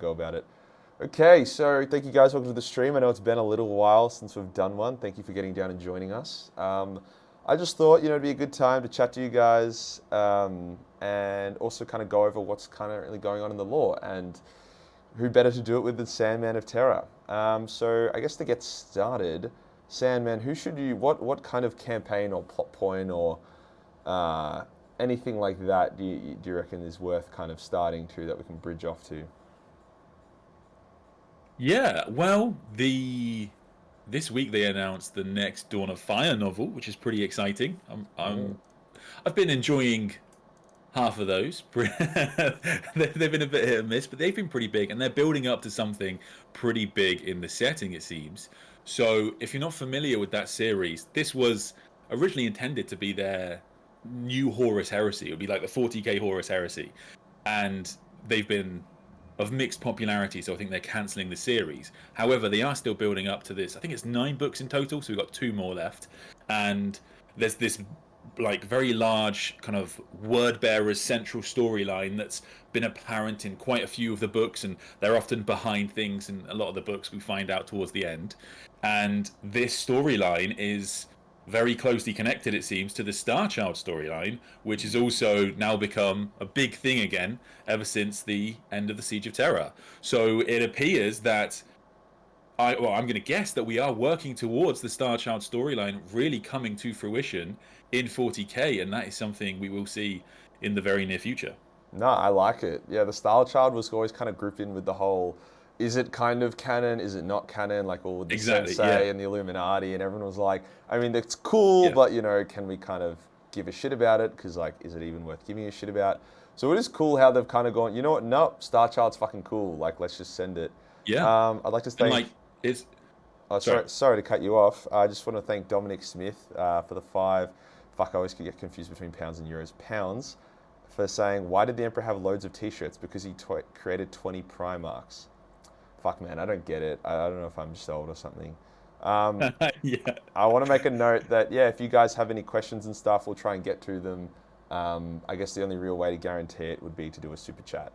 go about it. Okay, so thank you guys. Welcome to the stream. I know it's been a little while since we've done one. Thank you for getting down and joining us. I just thought, it'd be a good time to chat to you guys and also kind of go over what's kind of really going on in the lore. And who better to do it with than Sandman of Terror? So I guess to get started, Sandman, what kind of campaign or plot point or anything like that do you reckon is worth kind of starting to that we can bridge off to? Yeah, well, the this week they announced the next Dawn of Fire novel, which is pretty exciting. Mm. I've been enjoying half of those. They've been a bit hit and miss, but they've been pretty big, and they're building up to something pretty big in the setting, it seems. So, if you're not familiar with that series, this was originally intended to be their new Horus Heresy. It would be like the 40k Horus Heresy, and they've been of mixed popularity, so I think they're cancelling the series. However, they are still building up to this. I think it's 9 books in total, so we've got 2 more left. And there's this like very large kind of word bearers central storyline that's been apparent in quite a few of the books, and they're often behind things in a lot of the books we find out towards the end. And this storyline is very closely connected, it seems, to the Star Child storyline, which has also now become a big thing again ever since the end of the Siege of Terror. So it appears that I'm going to guess that we are working towards the Star Child storyline really coming to fruition in 40k, and that is something we will see in the very near future. No, I like it. Yeah, the Style Child was always kind of grouped in with the whole, is it kind of canon, is it not canon, like all with the Exactly. Yeah. Sensei and the Illuminati, and everyone was like, I mean, it's cool, Yeah. but can we kind of give a shit about it? Because like, is it even worth giving a shit about? So it is cool how they've kind of gone, you know what? Nope, Star Child's fucking cool. Like, let's just send it. Yeah. I'd like to And thank. like it's Oh, sorry. sorry to cut you off. I just want to thank Dominic Smith for the 5. Fuck, I always could get confused between pounds and euros. Pounds for saying, why did the Emperor have loads of t-shirts? Because he created 20 Primarchs. Fuck, man, I don't get it. I don't know if I'm just old or something. Um, Yeah. I want to make a note that, yeah, if you guys have any questions and stuff, we'll try and get to them. I guess the only real way to guarantee it would be to do a super chat.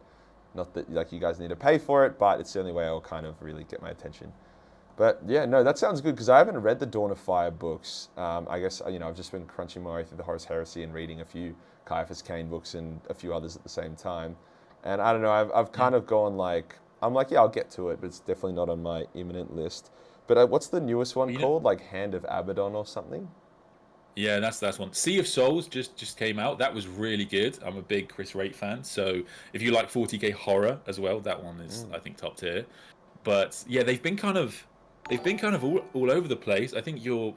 Not that like you guys need to pay for it, but it's the only way I'll kind of really get my attention. But yeah, no, that sounds good because I haven't read the Dawn of Fire books. I guess I've just been crunching my way through the Horus Heresy and reading a few Caiaphas Cain books and a few others at the same time. And I don't know, I've kind of gone like I'm like, yeah, I'll get to it, but it's definitely not on my imminent list. But what's the newest one You know, called? Like Hand of Abaddon or something? yeah, that's one. Sea of Souls just came out. That was really good. I'm a big Chris Rate fan, so if you like 40k horror as well, that one is Mm. I think top tier. But yeah, they've been kind of all over the place. I think you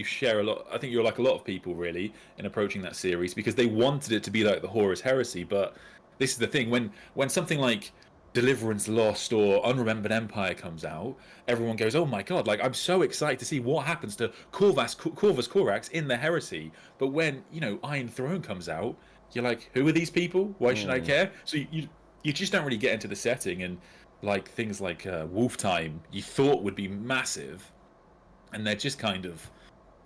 share a lot. I think you're like a lot of people really in approaching that series because they wanted it to be like the Horus Heresy. But this is the thing when something like Deliverance Lost or Unremembered Empire comes out, everyone goes, "Oh my god!" Like I'm so excited to see what happens to Corvus Corax in the Heresy. But when Iron Throne comes out, you're like, "Who are these people? Why should I Mm. care?" So you just don't really get into the setting and like things like Wolf Time you thought would be massive, and they're just kind of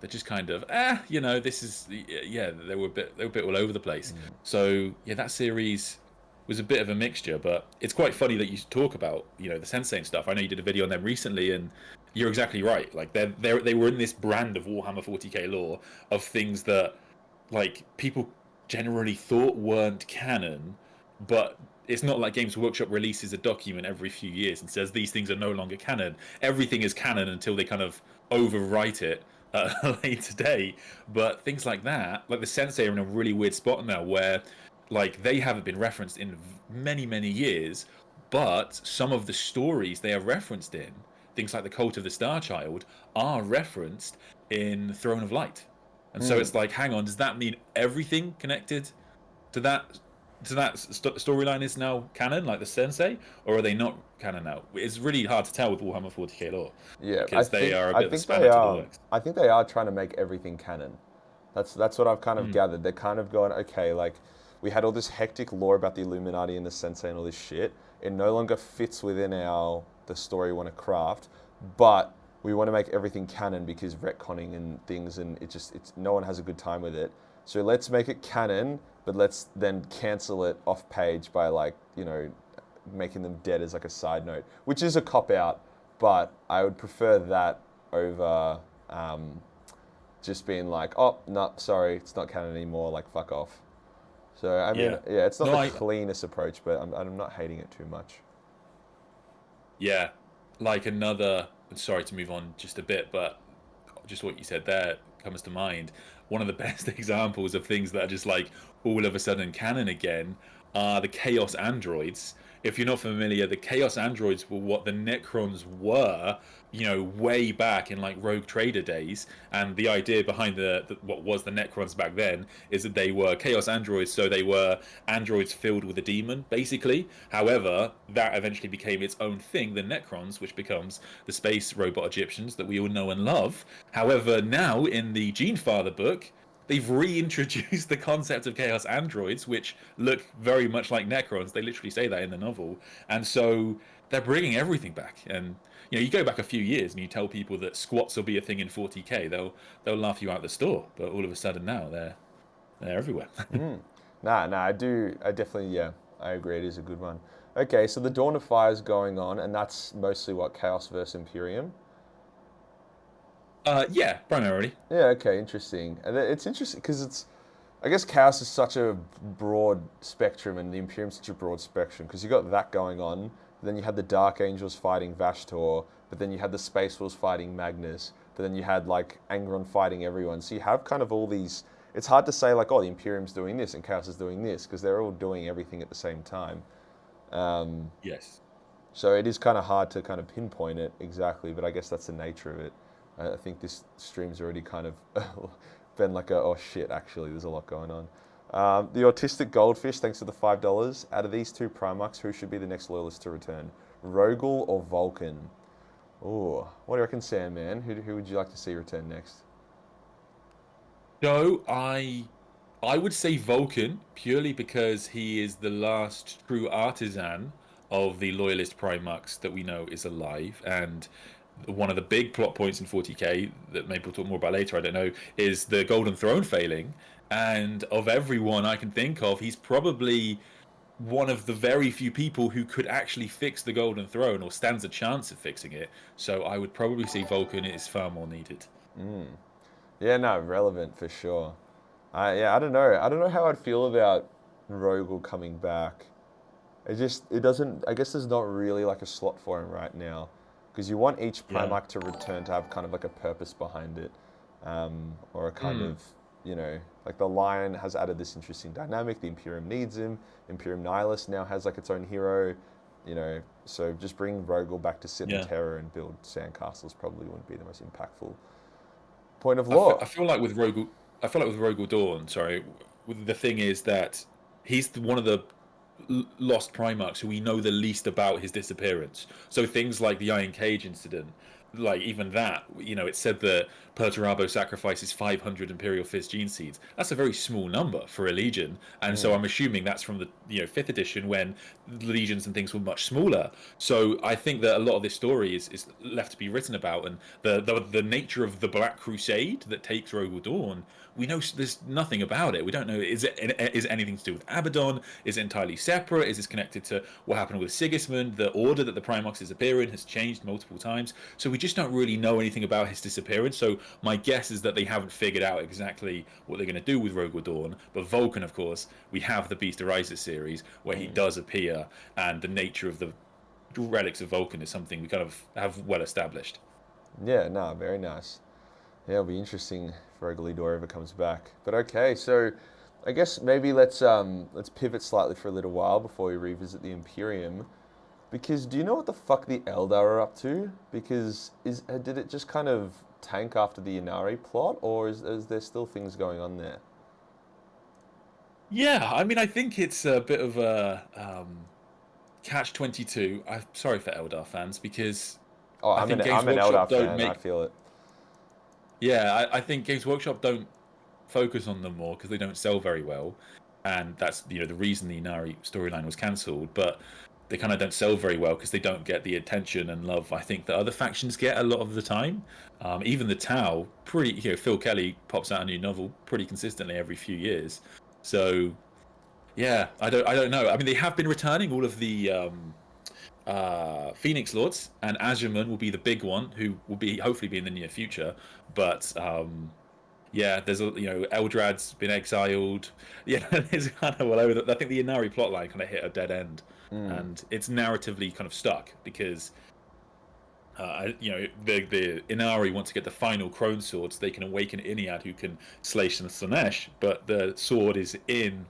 this is yeah they were a bit all over the place. Mm. So yeah, that series was a bit of a mixture, but it's quite funny that you talk about the Sensei and stuff. I know you did a video on them recently, and you're exactly right. Like they were in this brand of Warhammer 40k lore of things that like people generally thought weren't canon, but it's not like Games Workshop releases a document every few years and says these things are no longer canon. Everything is canon until they kind of overwrite it at a later date. But things like that, like the Sensei, are in a really weird spot now where, like, they haven't been referenced in many, many years, but some of the stories they are referenced in, things like the Cult of the Star Child, are referenced in Throne of Light. And so Mm. it's like, hang on, does that mean everything connected to that storyline is now canon, like the Sensei, or are they not canon now? It's really hard to tell with Warhammer 40k lore Yeah, I because they think are a I bit of a think they spanner to the are. works. I think they are trying to make everything canon. That's what I've kind of Mm. gathered. They're kind of going, okay, like we had all this hectic lore about the Illuminati and the Sensei and all this shit. It no longer fits within the story we want to craft, but we want to make everything canon because retconning and things and it's no one has a good time with it. So let's make it canon, but let's then cancel it off page by like, making them dead as like a side note, which is a cop out. But I would prefer that over just being like, oh no, sorry, it's not canon anymore. Like fuck off. So I mean, Yeah. yeah, it's not No, the I cleanest approach, but I'm not hating it too much. yeah, like another. Sorry to move on just a bit, but just what you said there comes to mind. One of the best examples of things that are just like all of a sudden canon again are the Chaos androids. If you're not familiar, the Chaos androids were what the Necrons were, way back in like Rogue Trader days. And the idea behind the what was the Necrons back then is that they were Chaos androids, so they were androids filled with a demon, basically. However, that eventually became its own thing, the Necrons, which becomes the space robot Egyptians that we all know and love. However, now in the Genefather book, they've reintroduced the concept of chaos androids, which look very much like Necrons. They literally say that in the novel, and so they're bringing everything back. And you go back a few years and you tell people that squats will be a thing in 40k, they'll laugh you out the store. But all of a sudden now they're everywhere. Nah, I definitely, yeah, I agree. It is a good one. Okay, so the Dawn of Fire is going on, and that's mostly what Chaos versus Imperium. Yeah, primarily. Yeah, okay, interesting. And it's interesting because I guess Chaos is such a broad spectrum, and the Imperium's such a broad spectrum because you got that going on. Then you had the Dark Angels fighting Vashtor, but then you had the Space Wolves fighting Magnus, but then you had like Angron fighting everyone. So you have kind of all these. It's hard to say like, oh, the Imperium's doing this and Chaos is doing this because they're all doing everything at the same time. Yes. So it is kind of hard to kind of pinpoint it exactly, but I guess that's the nature of it. I think this stream's already kind of been like oh shit, actually, there's a lot going on. The Autistic Goldfish, thanks for the $5. Out of these two Primarchs, who should be the next Loyalist to return? Rogel or Vulcan? Oh, what do you reckon, Sandman? Who would you like to see return next? So I would say Vulcan purely because he is the last true artisan of the Loyalist Primarchs that we know is alive. And one of the big plot points in 40k that maybe we'll talk more about later, I don't know, is the Golden Throne failing. And of everyone I can think of, he's probably one of the very few people who could actually fix the Golden Throne or stands a chance of fixing it. So I would probably say Vulcan is far more needed. Yeah, no, relevant for sure. Yeah, I don't know. I don't know how I'd feel about Rogel coming back. It doesn't. I guess there's not really like a slot for him right now, because you want each Yeah. Primarch to return to have kind of like a purpose behind it, or a kind of like the Lion has added this interesting dynamic. The Imperium needs him. Imperium Nihilist now has like its own hero, So just bring Rogel back to sit in Yeah. terror and build sandcastles probably wouldn't be the most impactful point of law. I feel like with Rogel, I feel like with Rogel Dawn. Sorry, the thing is that he's one of the lost Primarchs who we know the least about his disappearance. So things like the Iron Cage incident, like even that, it said that Perturabo sacrifices 500 Imperial Fist gene seeds. That's a very small number for a legion, and so I'm assuming that's from the 5th edition when legions and things were much smaller. So I think that a lot of this story is left to be written about, and the nature of the Black Crusade that takes Rogel Dawn. We know there's nothing about it. We don't know, is it anything to do with Abaddon? Is it entirely separate? Is this connected to what happened with Sigismund? The order that the Primarchs appear in has changed multiple times. So we just don't really know anything about his disappearance. So my guess is that they haven't figured out exactly what they're going to do with Rogel Dawn. But Vulcan, of course, we have the Beast Arises series where he does appear, and the nature of the relics of Vulcan is something we kind of have well established. Yeah, no, very nice. Yeah, it'll be interesting if Rogalidor ever comes back. But okay, so I guess maybe let's pivot slightly for a little while before we revisit the Imperium. Because do you know what the fuck the Eldar are up to? Because did it just kind of tank after the Inari plot, or is there still things going on there? Yeah, I mean, I think it's a bit of a catch-22. I'm sorry for Eldar fans because Oh, I I'm think an Games I'm an Eldar Workshop don't fan. I make. feel it. Yeah, I think Games Workshop don't focus on them more because they don't sell very well, and that's the reason the Inari storyline was cancelled. But they kind of don't sell very well because they don't get the attention and love I think that other factions get a lot of the time. Even the Tau, Phil Kelly pops out a new novel pretty consistently every few years, so Yeah, I don't know. I mean, they have been returning all of the Phoenix Lords, and Azurman will be the big one, who will be hopefully be in the near future. But yeah, there's Eldrad's been exiled. Yeah, it's kind of all over. I think the Inari plotline kind of hit a dead end, Mm. and it's narratively kind of stuck because the Inari want to get the final Crone sword so they can awaken Iniad, who can slay Slanesh, but the sword is in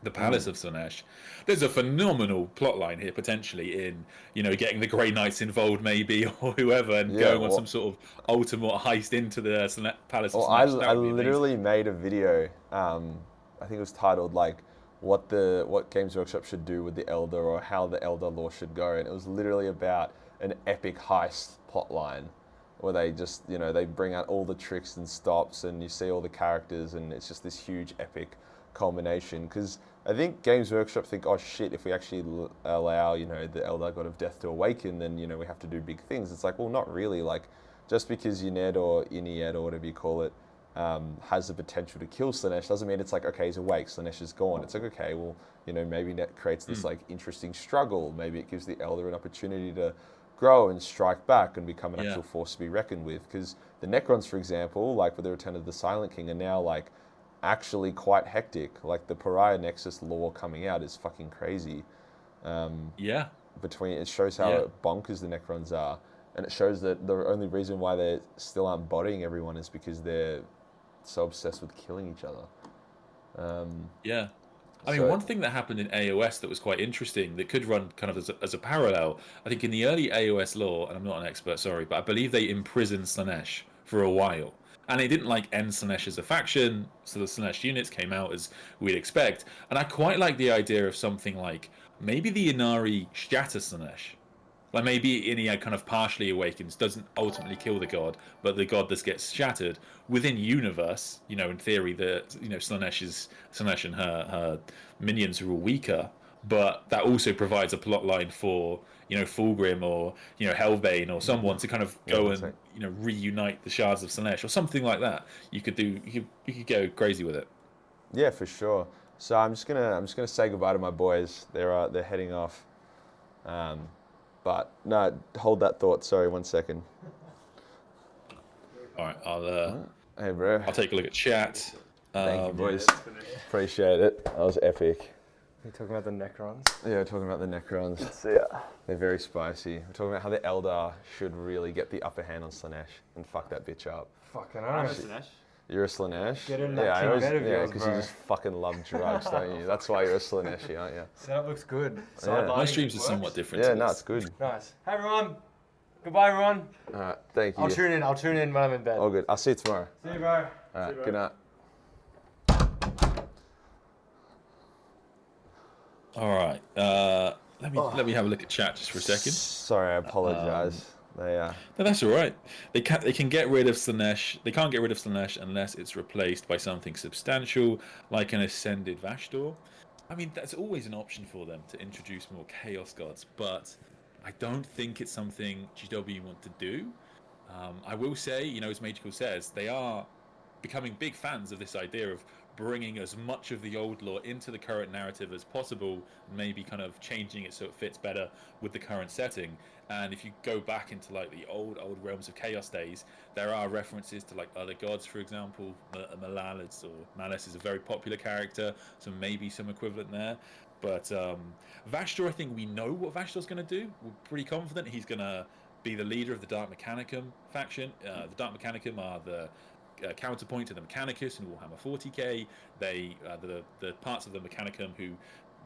the Palace Mm. of Slanesh. There's a phenomenal plotline here potentially in getting the Grey Knights involved maybe or whoever and Yeah, going on some well, sort of ultimate heist into the Palace of well, I, Slanesh. That I would be amazing. literally made a video. I think it was titled like what Games Workshop should do with the Eldar or how the Eldar lore should go, and it was literally about an epic heist plotline where they just they bring out all the tricks and stops, and you see all the characters, and it's just this huge epic culmination. Because I think Games Workshop think, oh shit, if we actually allow the Eldar God of Death to awaken, then we have to do big things. It's like, well, not really. Like, just because Uned or Inied or whatever you call it has the potential to kill Slanesh doesn't mean it's like, okay, he's awake, Slanesh is gone. It's like, okay, well, maybe that creates this like interesting struggle. Maybe it gives the Elder an opportunity to grow and strike back and become an Yeah, actual force to be reckoned with. Because the Necrons, for example, like with the Return of the Silent King, are now like actually quite hectic. Like the Pariah Nexus lore coming out is fucking crazy. yeah, Between it shows yeah. how bonkers the Necrons are, and it shows that the only reason why they still aren't bodying everyone is because they're so obsessed with killing each other. Yeah. I mean, So one thing that happened in AOS that was quite interesting that could run kind of as a parallel, I think in the early AOS lore, and I'm not an expert, sorry, but I believe they imprisoned Slanesh for a while. And they didn't like end Slanesh as a faction, so the Slanesh units came out as we'd expect. And I quite like the idea of something like maybe the Inari shatter Slanesh. Like maybe Inia kind of partially awakens, doesn't ultimately kill the god, but the god that gets shattered within universe. In theory, that Slanesh and her minions are all weaker, but that also provides a plot line for Fulgrim or Hellbane or someone to kind of yeah, go one and sec. reunite the shards of Slanesh or something like that. You could go crazy with it. Yeah, for sure. So I'm just gonna say goodbye to my boys. They're heading off. Um, but no, hold that thought. Sorry, one second. All right, Hey, bro. I'll take a look at chat. Thank you, Um, boys. Appreciate it. That was epic. You're talking about the Necrons? Yeah, we're talking about the Necrons. So yeah. They're very spicy. We're talking about how the Eldar should really get the upper hand on Slanesh and fuck that bitch up. Fucking I'm a honest. Slanesh. You're a Slanesh? Get in that yeah, I king always, bed of yeah, yours, because you bro. just fucking love drugs, don't you? That's why you're a Slaneshi, aren't you? Setup looks good. Yeah. Sidelining my streams are works. somewhat different. Yeah, to no, this. it's good. Nice. Hey everyone. Goodbye everyone. All right, thank you. I'll tune in. I'll tune in when I'm in bed. All good. I'll see you tomorrow. See you, bro. All See right, you, bro. good night. All right. Let me have a look at chat just for a second. Sorry, I apologize. No, that's all right. They can get rid of Slanesh. They can't get rid of Slanesh unless it's replaced by something substantial, like an ascended Vashdor. I mean, that's always an option for them to introduce more Chaos Gods, but I don't think it's something GW want to do. I will say, as Magical says, they are becoming big fans of this idea of bringing as much of the old lore into the current narrative as possible, maybe kind of changing it so it fits better with the current setting. And if you go back into like the old realms of Chaos days, there are references to like other gods, for example. Malalis or Malice is a very popular character, so maybe some equivalent there. But Vashdor, I think we know what Vashdor's going to do. We're pretty confident he's going to be the leader of the Dark Mechanicum faction. The Dark Mechanicum are the counterpoint to the Mechanicus in Warhammer 40k. They the parts of the Mechanicum who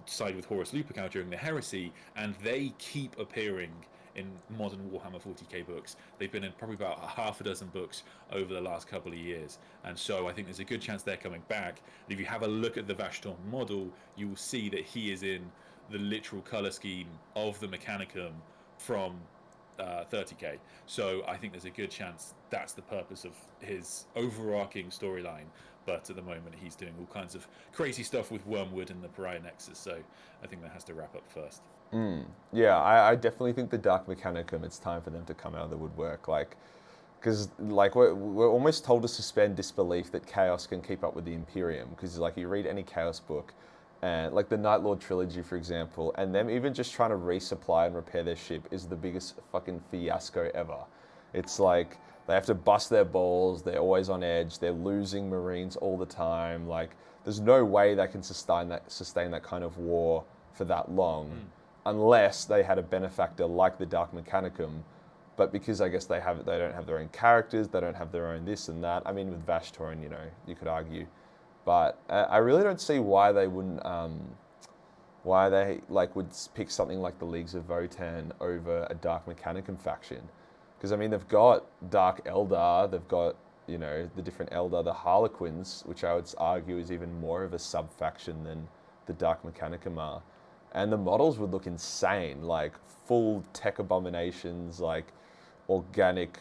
side with Horus Lupercal during the Heresy, and they keep appearing in modern Warhammer 40k books. They've been in probably about a half a dozen books over the last couple of years, and so I think there's a good chance they're coming back. And if you have a look at the Vashtorn model, you will see that he is in the literal color scheme of the Mechanicum from 30k. So I think there's a good chance that's the purpose of his overarching storyline. But at the moment, he's doing all kinds of crazy stuff with Wormwood and the Pariah Nexus. So I think that has to wrap up first. Yeah, I definitely think the Dark Mechanicum, it's time for them to come out of the woodwork. Like, because like we're almost told to suspend disbelief that Chaos can keep up with the Imperium. Because like you read any Chaos book, and like the Night Lord trilogy, for example, and them even just trying to resupply and repair their ship is the biggest fucking fiasco ever. It's like they have to bust their balls, they're always on edge, they're losing Marines all the time. Like there's no way they can sustain that kind of war for that long unless they had a benefactor like the Dark Mechanicum. But because I guess they don't have their own characters, they don't have their own this and that. I mean, with Vashtorn, you know, you could argue. But I really don't see why they wouldn't, why they like would pick something like the Leagues of Votann over a Dark Mechanicum faction. Because I mean, they've got Dark Eldar, they've got, you know, the different Eldar, the Harlequins, which I would argue is even more of a sub-faction than the Dark Mechanicum are. And the models would look insane, like full tech abominations, like organic,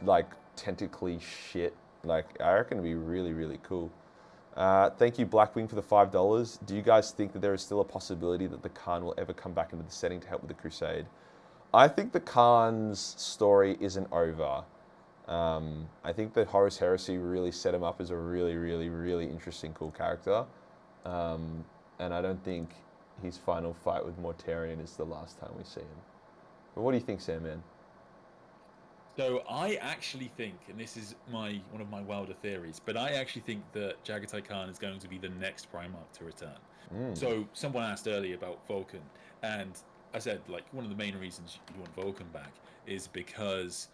like tentacly shit. Like I reckon it'd be really, really cool. Thank you, Blackwing, for the $5. Do you guys think that there is still a possibility that the Khan will ever come back into the setting to help with the Crusade? I think the Khan's story isn't over. I think that Horus Heresy really set him up as a really, really, really interesting, cool character. And I don't think his final fight with Mortarion is the last time we see him. But what do you think, Sam, man? So I actually think, and this is one of my wilder theories, but I actually think that Jaghatai Khan is going to be the next Primarch to return. So someone asked earlier about Vulcan, and I said, like, one of the main reasons you want Vulcan back is because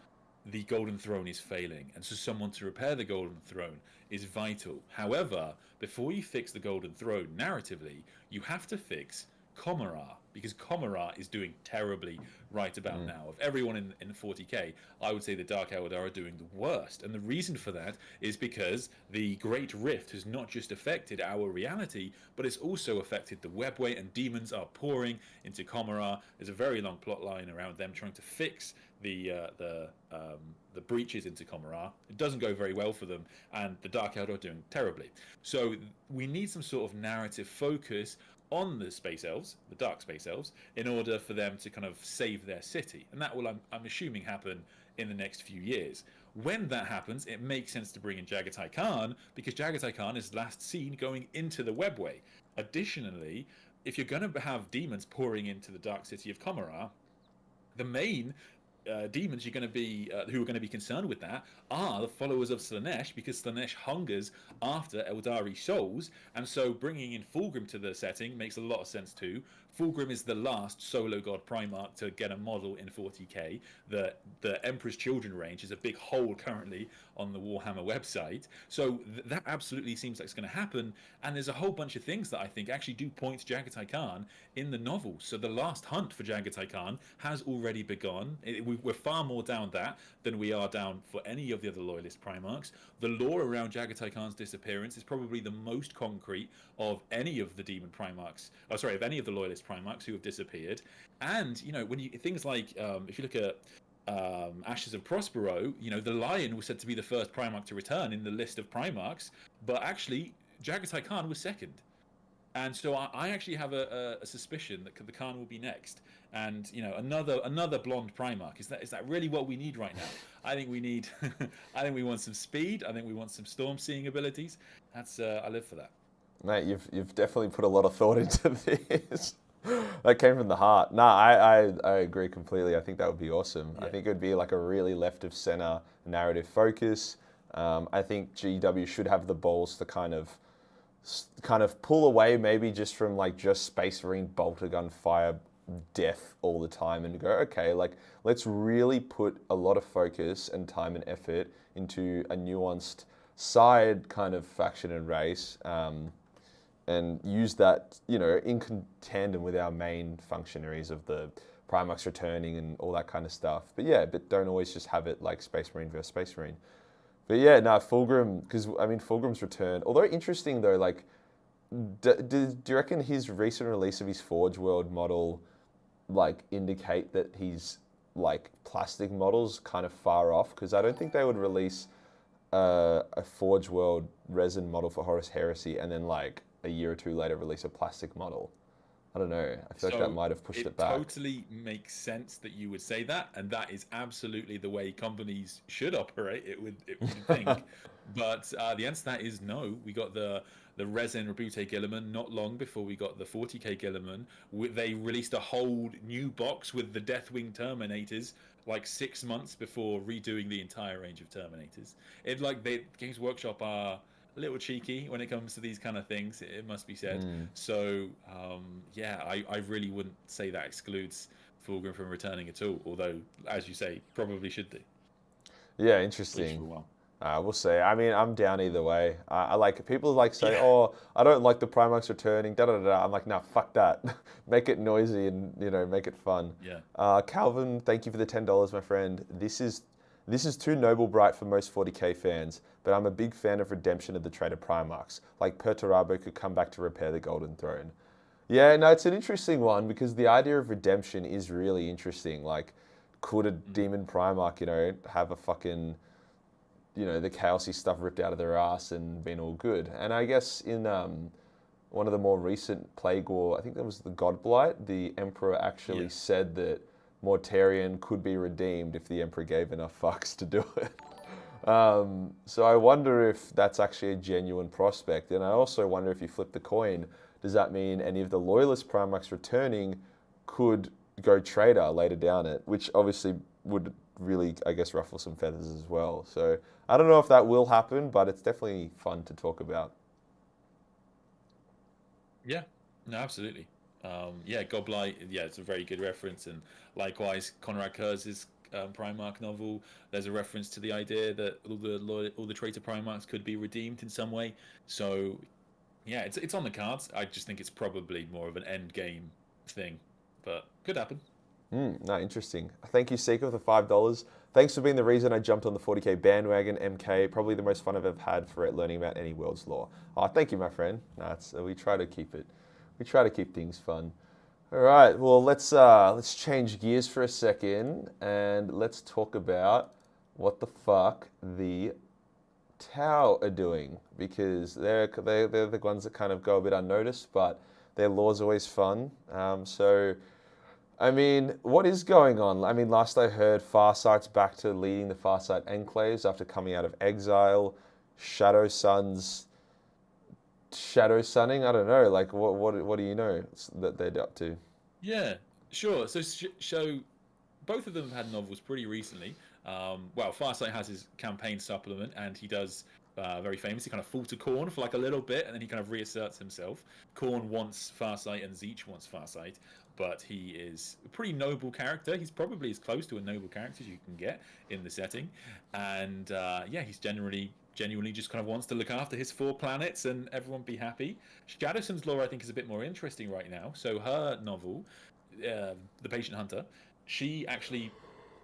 the Golden Throne is failing, and so someone to repair the Golden Throne is vital. However, before you fix the Golden Throne narratively, you have to fix Commorragh, because Commorragh is doing terribly right about now. Of everyone in 40k, I would say the Dark Eldar are doing the worst. And the reason for that is because the Great Rift has not just affected our reality, but it's also affected the webway, and demons are pouring into Commorragh. There's a very long plot line around them trying to fix the breaches into Commorragh. It doesn't go very well for them, and the Dark Eldar are doing terribly. So we need some sort of narrative focus on the Space Elves, the Dark Space Elves, in order for them to kind of save their city. And that will, I'm assuming, happen in the next few years. When that happens, it makes sense to bring in Jaghatai Khan, because Jaghatai Khan is last seen going into the webway. Additionally, if you're going to have demons pouring into the Dark City of Commorragh, the main demons you're going to be who are going to be concerned with that are the followers of Slaanesh, because Slaanesh hungers after Eldari souls, and so bringing in Fulgrim to the setting makes a lot of sense too. Fulgrim is the last solo god Primarch to get a model in 40k. The Emperor's Children range is a big hole currently on the Warhammer website, so that absolutely seems like it's going to happen. And there's a whole bunch of things that I think actually do point to Jaghatai Khan in the novels. So the last hunt for Jaghatai Khan has already begun. We're far more down that than we are down for any of the other Loyalist Primarchs. The lore around Jaghatai Khan's disappearance is probably the most concrete of any of the Demon Primarchs, of any of the Loyalist Primarchs who have disappeared. And, you know, when things like, if you look at Ashes of Prospero, you know, the Lion was said to be the first Primarch to return in the list of Primarchs, but actually Jaghatai Khan was second. And so I actually have a suspicion that the Khan will be next. And, you know, another blonde Primarch. Is that really what we need right now? I think we need I think we want some speed. I think we want some storm seeing abilities. That's I live for that. Mate, you've definitely put a lot of thought into this. That came from the heart. No, I agree completely. I think that would be awesome. Yeah. I think it would be like a really left of center narrative focus. I think GW should have the balls to kind of pull away maybe just from like just Space Marine bolter gun fire death all the time and go, okay, like let's really put a lot of focus and time and effort into a nuanced side kind of faction and race, and use that, you know, in tandem with our main functionaries of the Primarchs returning and all that kind of stuff. But yeah, but don't always just have it like Space Marine versus Space Marine. But yeah, no, Fulgrim, because I mean, Fulgrim's return, although interesting though, like, do you reckon his recent release of his Forge World model, like, indicate that his, like, plastic model's kind of far off? Because I don't think they would release a Forge World resin model for Horus Heresy and then, like, a year or two later release a plastic model. I don't know. I feel like that So might have pushed it it back. totally makes sense that you would say that, and that is absolutely the way companies should operate. It would think, but the answer to that is no. We got the Resin Rebute Gilliman not long before we got the 40k Gilliman. They released a whole new box with the Deathwing Terminators like 6 months before redoing the entire range of Terminators. It like they Games Workshop are a little cheeky when it comes to these kind of things. It must be said. Mm. So yeah, I really wouldn't say that excludes Fulgrim from returning at all. Although, as you say, probably should do, Yeah, at least for a interesting. while. We'll see. I mean, I'm down either way. I like people like say, Yeah. "Oh, I don't like the Primarchs returning." Da da da. Da. I'm like, nah, fuck that. Make it noisy and make it fun. Yeah. Calvin, thank you for the $10, my friend. This is too noble bright for most 40k fans, but I'm a big fan of redemption of the traitor Primarchs. Like Perturabo could come back to repair the Golden Throne. Yeah, no, it's an interesting one because the idea of redemption is really interesting. Like, could a demon Primarch, have a fucking the chaosy stuff ripped out of their ass and been all good. And I guess in one of the more recent Plague War, I think that was the Godblight, the Emperor actually said that Mortarion could be redeemed if the Emperor gave enough fucks to do it. So I wonder if that's actually a genuine prospect. And I also wonder if you flip the coin, does that mean any of the Loyalist Primarchs returning could go traitor later down it, which obviously would really, I guess, ruffle some feathers as well. So I don't know if that will happen, but it's definitely fun to talk about. Yeah. No, absolutely. Yeah, Godblight. Yeah, it's a very good reference, and likewise, Conrad Kurz's Primarch novel. There's a reference to the idea that all the traitor Primarchs could be redeemed in some way. So yeah, it's on the cards. I just think it's probably more of an end game thing, but could happen. No, interesting. Thank you, Seeker, for the $5. Thanks for being the reason I jumped on the 40k bandwagon, MK. Probably the most fun I've ever had for it, learning about any world's lore. Oh, thank you, my friend. No, we try to keep it. We try to keep things fun. All right. Well, let's change gears for a second and let's talk about what the fuck the Tau are doing, because they're the ones that kind of go a bit unnoticed, but their lore's always fun. I mean, what is going on? I mean, last I heard, Farsight's back to leading the Farsight Enclaves after coming out of exile. Shadow Sunning. I don't know. Like, what do you know that they're up to? Yeah, sure. So both of them have had novels pretty recently. Well, Farsight has his campaign supplement, and he does very famously kind of fall to Khorne for like a little bit, and then he kind of reasserts himself. Khorne wants Farsight, and Zeech wants Farsight, but he is a pretty noble character. He's probably as close to a noble character as you can get in the setting, and yeah, he's genuinely just kind of wants to look after his 4 planets and everyone be happy. Shadowson's lore, I think, is a bit more interesting right now. So her novel, The Patient Hunter, she actually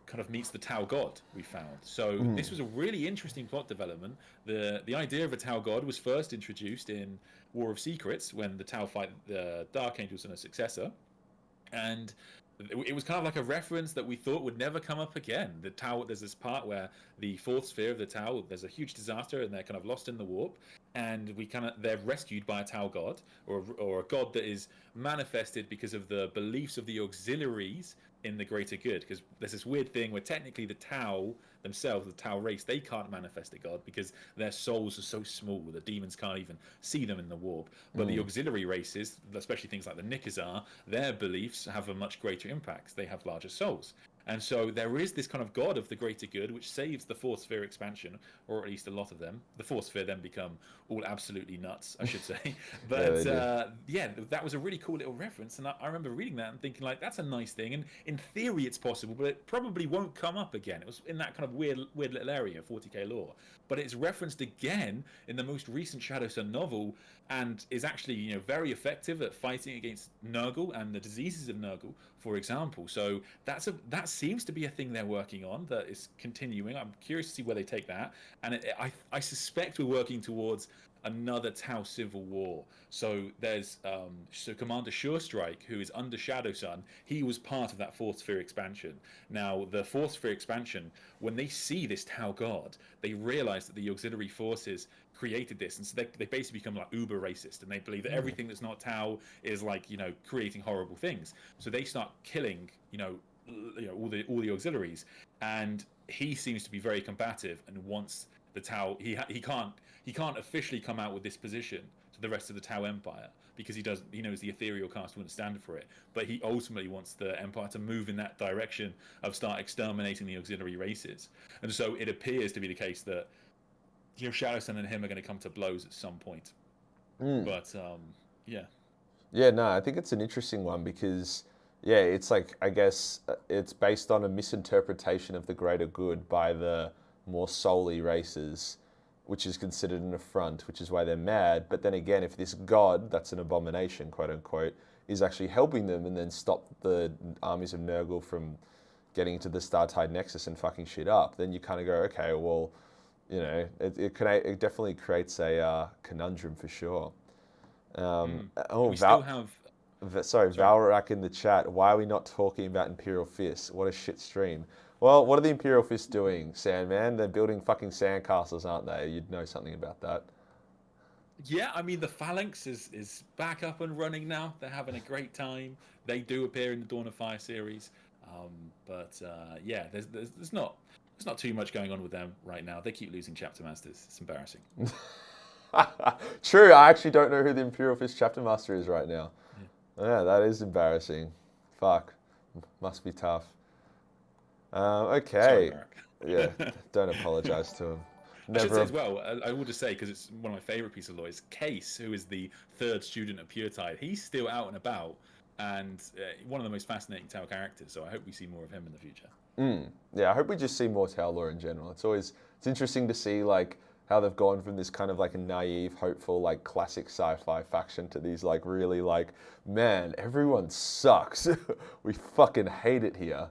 kind of meets the Tau God, we found. So this was a really interesting plot development. The idea of a Tau God was first introduced in War of Secrets when the Tau fight the Dark Angels and a successor. And it was kind of like a reference that we thought would never come up again. The Tau, there's this part where the 4th sphere of the Tau, there's a huge disaster and they're kind of lost in the warp, and they're rescued by a Tau god, or a god that is manifested because of the beliefs of the auxiliaries in the greater good. Because there's this weird thing where technically the Tau themselves, the Tau race, they can't manifest a god because their souls are so small the demons can't even see them in the warp. But the auxiliary races, especially things like the Nikazar, their beliefs have a much greater impact. They have larger souls. And so there is this kind of god of the greater good which saves the 4th sphere expansion, or at least a lot of them. The 4th sphere then become all absolutely nuts, I should say. But yeah, that was a really cool little reference, and I remember reading that and thinking, like, that's a nice thing, and in theory it's possible, but it probably won't come up again. It was in that kind of weird little area of 40k lore, but it's referenced again in the most recent Shadowsun novel, and is actually very effective at fighting against Nurgle and the diseases of Nurgle, for example. So that seems to be a thing they're working on that is continuing. I'm curious to see where they take that, and I suspect we're working towards another Tau civil war. So there's Commander Surestrike, who is under Shadow Sun. He was part of that fourth sphere expansion. Now the fourth sphere expansion, when they see this Tau god, they realize that the auxiliary forces created this, and so they basically become like uber racist, and they believe that everything that's not Tau is like, you know, creating horrible things. So they start killing, all the auxiliaries, and he seems to be very combative and wants the Tau. He can't officially come out with this position to the rest of the Tau Empire because he knows the ethereal caste wouldn't stand for it. But he ultimately wants the Empire to move in that direction of start exterminating the auxiliary races. And so it appears to be the case that, you know, Shadowsun and him are going to come to blows at some point. But yeah. Yeah, no, I think it's an interesting one because, yeah, it's like, I guess it's based on a misinterpretation of the greater good by the more solely races, which is considered an affront, which is why they're mad. But then again, if this god, that's an abomination, quote unquote, is actually helping them and then stop the armies of Nurgle from getting into the Startide Nexus and fucking shit up, then you kind of go, okay, well, you know, it definitely creates a conundrum for sure. We still have... Sorry, Valrak in the chat. Why are we not talking about Imperial Fists? What a shit stream. Well, what are the Imperial Fists doing, Sandman? They're building fucking sandcastles, aren't they? You'd know something about that. Yeah, I mean, the Phalanx is back up and running now. They're having a great time. They do appear in the Dawn of Fire series. Yeah, there's not too much going on with them right now. They keep losing chapter masters. It's embarrassing. True, I actually don't know who the Imperial Fist chapter master is right now. Yeah, that is embarrassing. Fuck. Must be tough. Okay. Sorry, Mark. Yeah, don't apologize to him. I should say as well, I will just say, because it's one of my favourite pieces of lawyers, Case, who is the third student at Pure Tide, he's still out and about, and one of the most fascinating Tau characters, so I hope we see more of him in the future. Yeah, I hope we just see more Tau lore in general. It's interesting to see, like, how they've gone from this kind of like a naive, hopeful, like classic sci-fi faction to these like really like, man, everyone sucks. We fucking hate it here.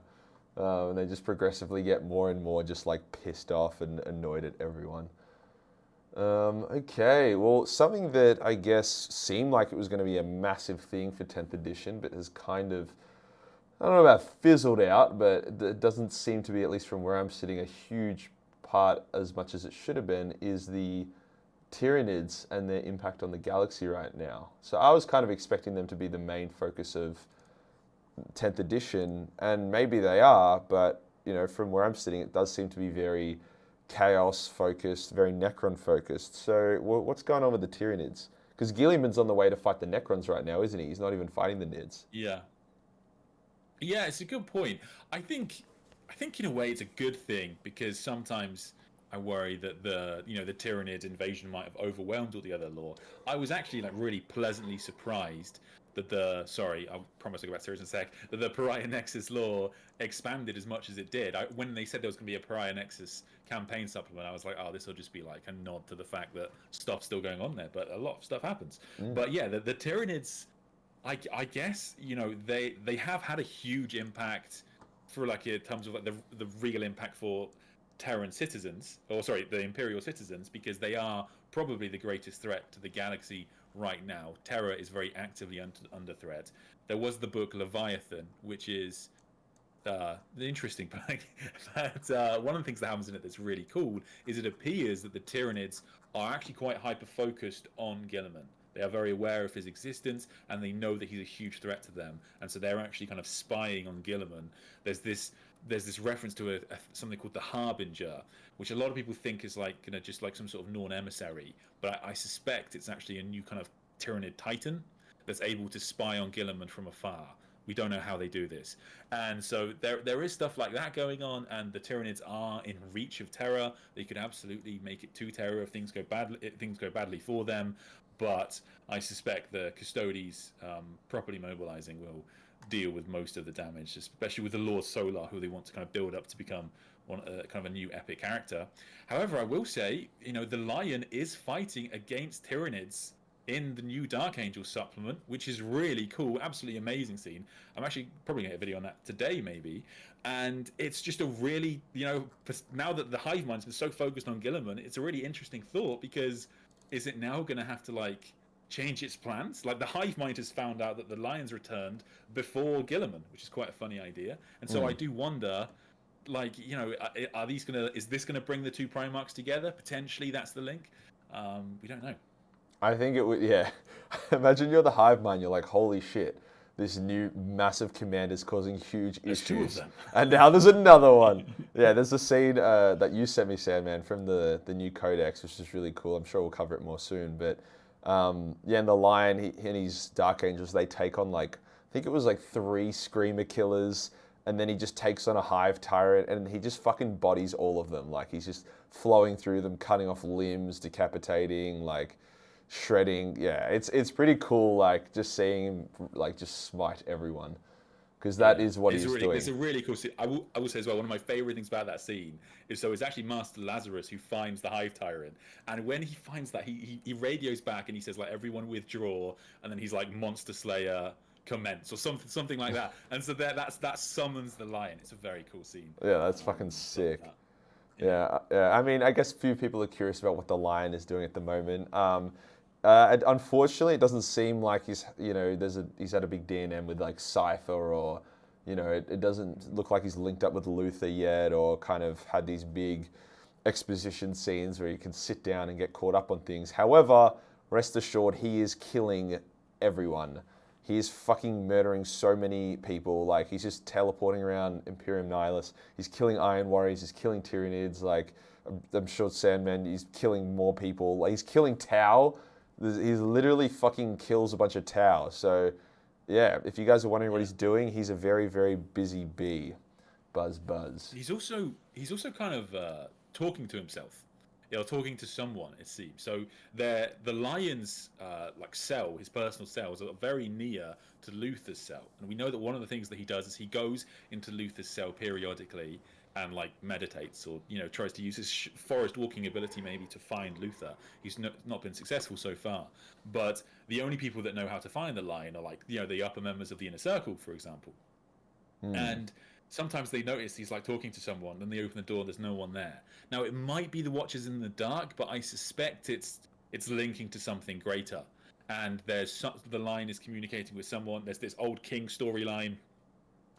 And they just progressively get more and more just like pissed off and annoyed at everyone. Okay, well, something that I guess seemed like it was going to be a massive thing for 10th edition, but has kind of, I don't know about fizzled out, but it doesn't seem to be, at least from where I'm sitting, a huge part as much as it should have been, is the Tyranids and their impact on the galaxy right now. So I was kind of expecting them to be the main focus of 10th edition, and maybe they are, but you know, from where I'm sitting, it does seem to be very chaos focused, very Necron focused. So what's going on with the Tyranids? Because Gilliman's on the way to fight the Necrons right now, isn't he? He's not even fighting the Nids. Yeah, it's a good point. I think in a way it's a good thing, because sometimes I worry that the Tyranid invasion might have overwhelmed all the other lore. I was actually like really pleasantly surprised that I promise I'll go back to serious in a sec, that the Pariah Nexus lore expanded as much as it did. When they said there was going to be a Pariah Nexus campaign supplement, I was like, oh, this will just be like a nod to the fact that stuff's still going on there, but a lot of stuff happens. But yeah, the Tyranids, I guess, you know, they have had a huge impact for like in terms of like the real impact for Terran citizens, the Imperial citizens, because they are probably the greatest threat to the galaxy right now. Terra is very actively under threat. There was the book Leviathan, which is the interesting part. One of the things that happens in it that's really cool is it appears that the Tyranids are actually quite hyper-focused on Gilliman. They are very aware of his existence, and they know that he's a huge threat to them, and so they're actually kind of spying on Gilliman. There's this reference to something called the Harbinger, which a lot of people think is like, you know, just like some sort of Norn emissary, but I suspect it's actually a new kind of Tyranid Titan that's able to spy on Gilliman from afar. We don't know how they do this, and so there is stuff like that going on, and the Tyranids are in reach of Terra. They could absolutely make it to Terra if things go badly for them. But I suspect the Custodes properly mobilizing will deal with most of the damage, especially with the Lord Solar, who they want to kind of build up to become kind of a new epic character. However, I will say, you know, the Lion is fighting against Tyranids in the new Dark Angel supplement, which is really cool, absolutely amazing scene. I'm actually probably going to get a video on that today, maybe. And it's just a really, you know, now that the hive mind's been so focused on Gilliman, it's a really interesting thought, because is it now going to have to like change its plans? Like the hive mind has found out that the lions returned before Gilliman, which is quite a funny idea. And so I do wonder, like, you know, is this gonna bring the two Primarchs together? Potentially, that's the link. We don't know. I think it would, yeah. Imagine you're the hive mind, you're like, holy shit, this new massive commander's causing huge There's issues. two of them. And now there's another one. Yeah, there's a scene that you sent me, Sandman, from the new codex, which is really cool. I'm sure we'll cover it more soon. But yeah, and the lion and his Dark Angels, they take on like, I think it was like 3 Screamer killers, and then he just takes on a hive tyrant, and he just fucking bodies all of them. Like, he's just flowing through them, cutting off limbs, decapitating, like, shredding. Yeah, it's pretty cool, like, just seeing him, like, just smite everyone. Because that is what he's doing. It's a really cool scene. I will say as well, one of my favorite things about that scene is it's actually Master Lazarus who finds the Hive Tyrant, and when he finds that, he radios back and he says like, everyone withdraw, and then he's like, Monster Slayer commence, or something like that, and so that summons the lion. It's a very cool scene. Yeah, that's fucking sick. Yeah. I mean, I guess few people are curious about what the lion is doing at the moment. Unfortunately, it doesn't seem like he's had a big D&M with like Cypher, or it doesn't look like he's linked up with Luther yet, or kind of had these big exposition scenes where you can sit down and get caught up on things. However, rest assured, he is killing everyone. He's fucking murdering so many people. Like, he's just teleporting around Imperium Nihilus. He's killing Iron Warriors. He's killing Tyranids. Like, I'm sure Sandman, he's killing more people. Like, he's killing Tau. He's literally fucking kills a bunch of Tau. So, yeah, if you guys are wondering what he's doing, he's a very, very busy bee. Buzz. He's also kind of talking to himself. Talking to someone, it seems. So the lion's like cell, his personal cells, are very near to Luther's cell, and we know that one of the things that he does is he goes into Luther's cell periodically and like meditates, or tries to use his forest walking ability maybe to find Luther. He's not been successful so far, but the only people that know how to find the lion are like the upper members of the inner circle, for example. And sometimes they notice he's like talking to someone, and they open the door, there's no one there. Now, it might be the Watchers in the dark, but I suspect it's linking to something greater. And the line is communicating with someone. There's this old king storyline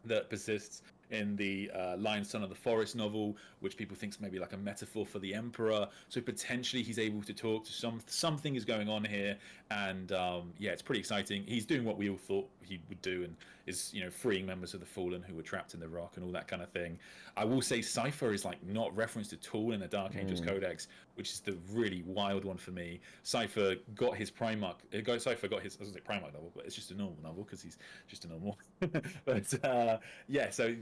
that persists in the Lion Son of the Forest novel, which people think is maybe like a metaphor for the Emperor. So potentially he's able to talk to something is going on here, and yeah, it's pretty exciting. He's doing what we all thought he would do, and is freeing members of the Fallen who were trapped in the rock and all that kind of thing. I will say Cypher is like not referenced at all in the Dark Angels Codex, which is the really wild one for me. Cypher got his Primarch. Cypher got his, I was going to say Primarch novel, but it's just a normal novel because he's just a normal. But yeah, so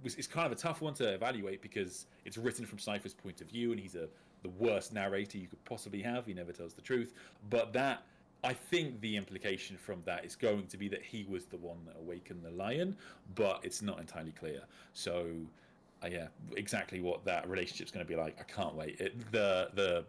it's kind of a tough one to evaluate because it's written from Cypher's point of view, and he's the worst narrator you could possibly have. He never tells the truth. But I think the implication from that is going to be that he was the one that awakened the lion, but it's not entirely clear. So, yeah, exactly what that relationship's going to be like, I can't wait. The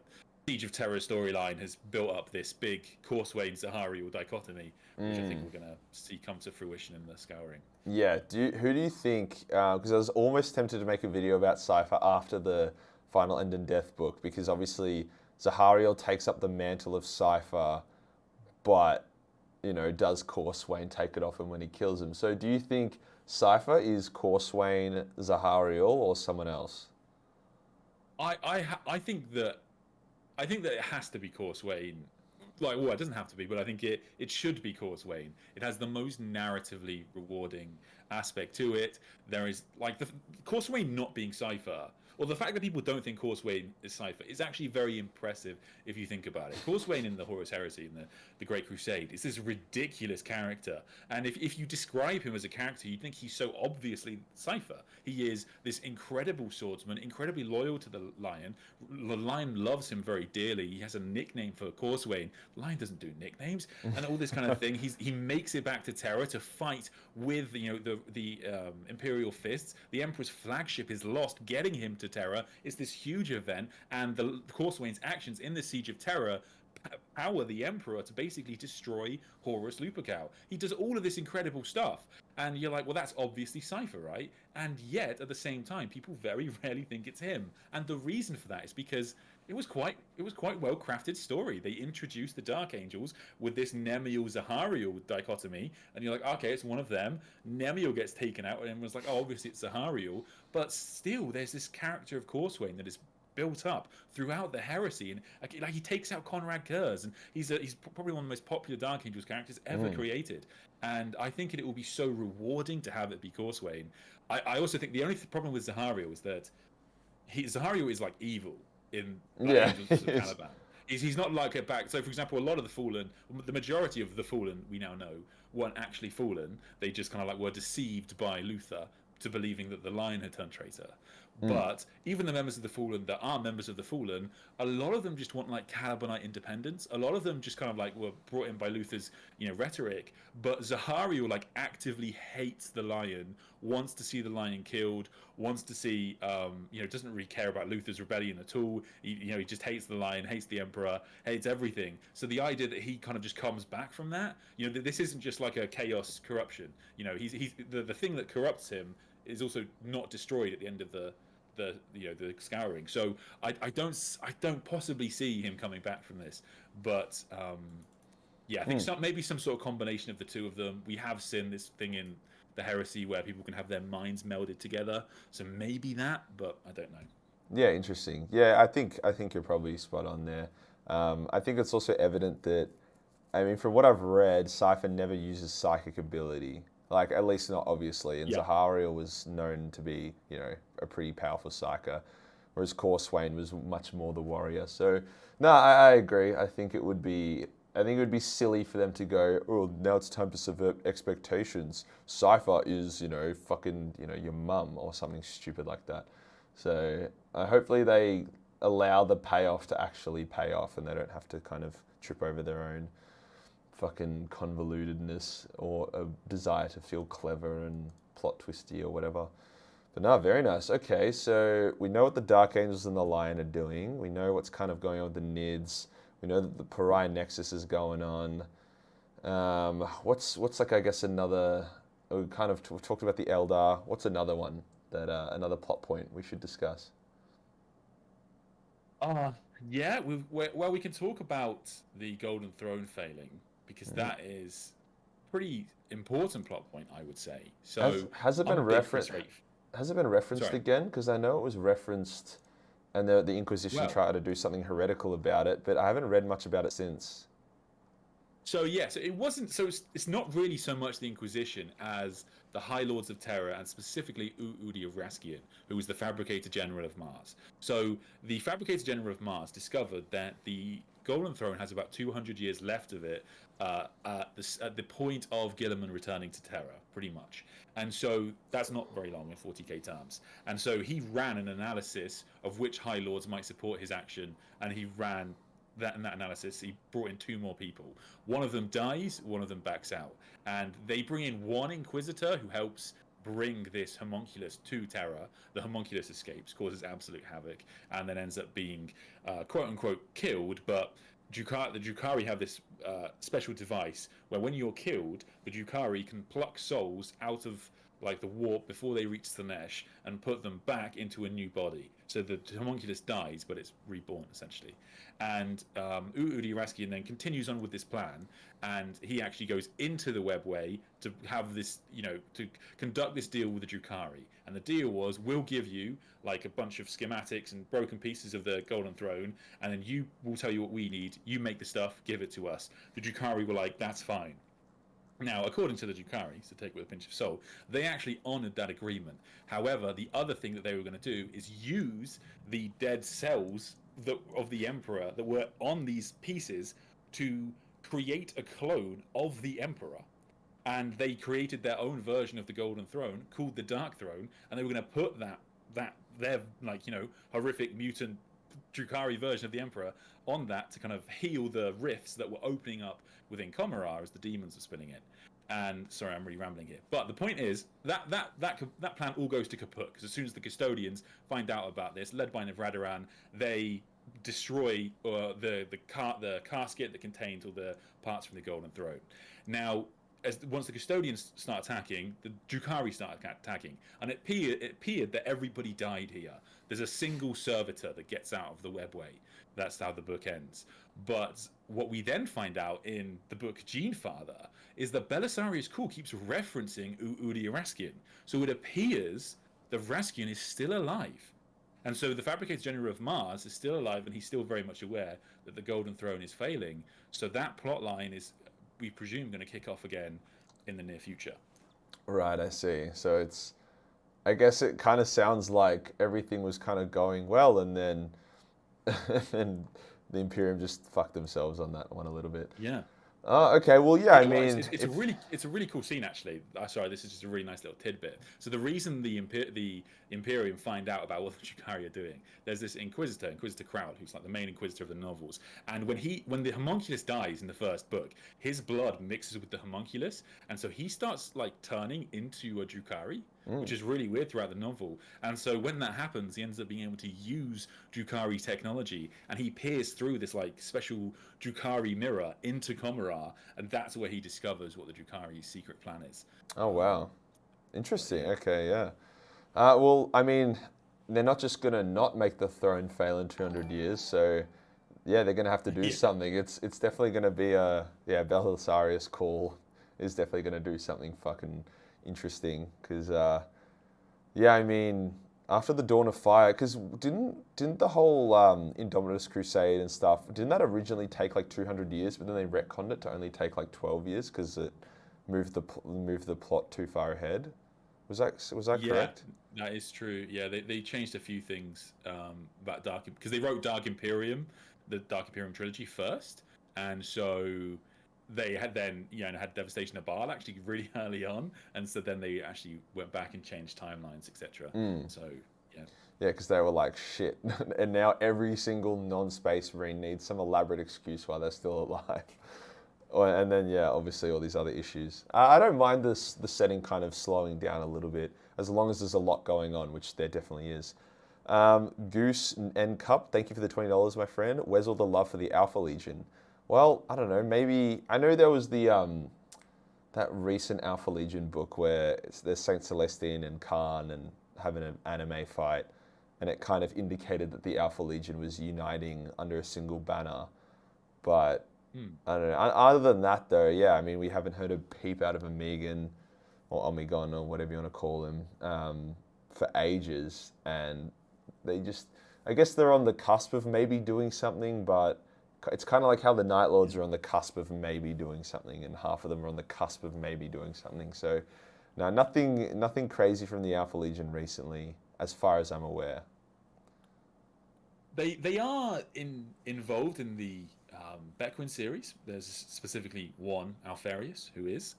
Siege of Terror storyline has built up this big Corswain Zahariel dichotomy, which I think we're going to see come to fruition in the Scouring. Yeah, who do you think, because I was almost tempted to make a video about Cypher after the Final End and Death book, because obviously Zahariel takes up the mantle of Cypher, but, does Corswain take it off him when he kills him? So do you think Cypher is Corswain, Zahariel, or someone else? I think that it has to be Corswain. Like, well, it doesn't have to be, but I think it should be Corswain. It has the most narratively rewarding aspect to it. There is, like, the Corswain not being Cypher, or the fact that people don't think Corswain is Cypher, is actually very impressive if you think about it. Corswain in the Horus Heresy, in the Great Crusade, is this ridiculous character. And if you describe him as a character, you'd think he's so obviously Cypher. He is this incredible swordsman, incredibly loyal to the Lion. The Lion loves him very dearly. He has a nickname for Corswain. The Lion doesn't do nicknames, and all this kind of thing. He makes it back to Terra to fight with the Imperial Fists. The Emperor's flagship is lost. Getting him to Terra is this huge event, and the Corswain's actions in the Siege of Terra power the Emperor to basically destroy Horus Lupercal. He does all of this incredible stuff, and you're like, well, that's obviously Cypher, right? And yet, at the same time, people very rarely think it's him. And the reason for that is because it was quite well crafted story. They introduced the Dark Angels with this Nemiel Zahariel dichotomy, and you're like, okay, it's one of them. Nemiel gets taken out, and everyone's like, oh, obviously it's Zahariel. But still, there's this character of Corswain that is built up throughout the heresy, and like he takes out Conrad Kurz, and he's probably one of the most popular Dark Angels characters ever created. And I think it will be so rewarding to have it be Corswain. I also think the only problem with Zahariel is that Zahariel is like evil in Yeah. Angels of Caliban. He's not like it back. So, for example, a lot of the Fallen, the majority of the Fallen we now know weren't actually Fallen. They just kind of like were deceived by Luther to believing that the Lion had turned traitor. But even the members of the Fallen that are members of the Fallen, a lot of them just want like Calibanite independence. A lot of them just kind of like were brought in by Luther's, rhetoric. But Zahariel like actively hates the Lion, wants to see the Lion killed, wants to see, doesn't really care about Luther's rebellion at all. He just hates the Lion, hates the Emperor, hates everything. So the idea that he kind of just comes back from that, this isn't just like a chaos corruption. He's the thing that corrupts him is also not destroyed at the end of the scouring. So I don't possibly see him coming back from this. But I think maybe some sort of combination of the two of them. We have seen this thing in the heresy where people can have their minds melded together. So maybe that, but I don't know. Yeah, interesting. Yeah, I think you're probably spot on there. I think it's also evident that, I mean, from what I've read, Cypher never uses psychic ability. Like, at least not obviously. And Zahariel was known to be, a pretty powerful psyker, whereas Corswain was much more the warrior. So, no, I agree. I think it would be silly for them to go, oh, now it's time to subvert expectations. Cypher is, fucking, your mum or something stupid like that. So, hopefully they allow the payoff to actually pay off and they don't have to kind of trip over their own fucking convolutedness or a desire to feel clever and plot twisty or whatever. But no, very nice. Okay, so we know what the Dark Angels and the Lion are doing. We know what's kind of going on with the Nids. We know that the Pariah Nexus is going on. What's like, I guess, another... we've talked about the Eldar. What's another one, that another plot point we should discuss? We can talk about the Golden Throne failing, because that is pretty important plot point, I would say. So has it been referenced? Has it been referenced again? Because I know it was referenced, and the Inquisition tried to do something heretical about it, but I haven't read much about it since. So it wasn't. So it's not really so much the Inquisition as the High Lords of Terror, and specifically Udi of Raskian, who was the Fabricator General of Mars. So the Fabricator General of Mars discovered that the Golden Throne has about 200 years left of it at the point of Guilliman returning to Terra, pretty much. And so that's not very long in 40k terms. And so he ran an analysis of which High Lords might support his action, and he ran that in that analysis, he brought in 2 more people. One of them dies, one of them backs out. And they bring in one Inquisitor who helps bring this homunculus to Terra. The homunculus escapes, causes absolute havoc, and then ends up being quote-unquote killed. But the Drukhari have this special device where when you're killed, the Drukhari can pluck souls out of like the warp before they reach Slanesh and put them back into a new body. So the homunculus dies, but it's reborn essentially. And Udi Raskian then continues on with this plan, and he actually goes into the webway to have this, to conduct this deal with the Drukhari. And the deal was, we'll give you like a bunch of schematics and broken pieces of the Golden Throne, and then you will tell you what we need. You make the stuff, give it to us. The Drukhari were like, that's fine. Now, according to the Drukhari, so take it with a pinch of salt, they actually honoured that agreement. However, the other thing that they were going to do is use the dead cells of the Emperor that were on these pieces to create a clone of the Emperor. And they created their own version of the Golden Throne called the Dark Throne, and they were going to put their horrific mutant Drukhari version of the Emperor on that to kind of heal the rifts that were opening up within Comarar as the demons are spinning it. And sorry, I'm really rambling here. But the point is that plan all goes to kaput, because as soon as the custodians find out about this, led by Nevradaran, they destroy the casket that contains all the parts from the Golden Throne. Now, once the custodians start attacking, the Drukhari start attacking, and it appeared that everybody died here. There's a single servitor that gets out of the webway. That's how the book ends. But what we then find out in the book Genefather is that Belisarius Cawl keeps referencing Udi Raskian. So it appears that Raskian is still alive. And so the Fabricator General of Mars is still alive, and he's still very much aware that the Golden Throne is failing. So that plot line is, we presume, going to kick off again in the near future. Right, I see. So it's, I guess it kind of sounds like everything was kind of going well, and then, and the Imperium just fucked themselves on that one a little bit. Yeah. Okay. Well, yeah. I mean, it's a really cool scene actually. Sorry, this is just a really nice little tidbit. So the reason the Imperium find out about what the Drukhari are doing, there's this Inquisitor Crowd, who's like the main Inquisitor of the novels. And when the homunculus dies in the first book, his blood mixes with the homunculus, and so he starts like turning into a Drukhari, which is really weird throughout the novel. And so when that happens, he ends up being able to use Drukhari technology, and he peers through this like special Drukhari mirror into Commorragh, and that's where he discovers what the Drukhari's secret plan is. Oh, wow. Interesting. Okay, yeah. Well, I mean, they're not just going to not make the throne fail in 200 years, so yeah, they're going to have to do something. It's definitely going to be Belisarius Cawl is definitely going to do something fucking interesting, because, yeah, I mean, after the Dawn of Fire, because didn't the whole Indomitus Crusade and stuff, didn't that originally take like 200 years, but then they retconned it to only take like 12 years because it moved the plot too far ahead? Was that correct? That is true. Yeah, they changed a few things about because they wrote Dark Imperium, the Dark Imperium trilogy first, and so they had then had Devastation of Baal actually really early on, and so then they actually went back and changed timelines, etc. So yeah. Yeah, because they were like, shit, and now every single non-space marine needs some elaborate excuse why they're still alive. And then, yeah, obviously all these other issues. I don't mind the setting kind of slowing down a little bit, as long as there's a lot going on, which there definitely is. Goose and Cup, thank you for the $20, my friend. Where's all the love for the Alpha Legion? Well, I don't know, maybe... I know there was the that recent Alpha Legion book where there's Saint Celestine and Khan and having an anime fight, and it kind of indicated that the Alpha Legion was uniting under a single banner. But... I don't know. Other than that, though, yeah, I mean, we haven't heard a peep out of Omegan or Omegon or whatever you want to call him for ages, and they just, I guess they're on the cusp of maybe doing something, but it's kind of like how the Night Lords are on the cusp of maybe doing something, and half of them are on the cusp of maybe doing something. So, no, nothing crazy from the Alpha Legion recently, as far as I'm aware. They are involved in the Bequin series. There's specifically one Alfarius who is.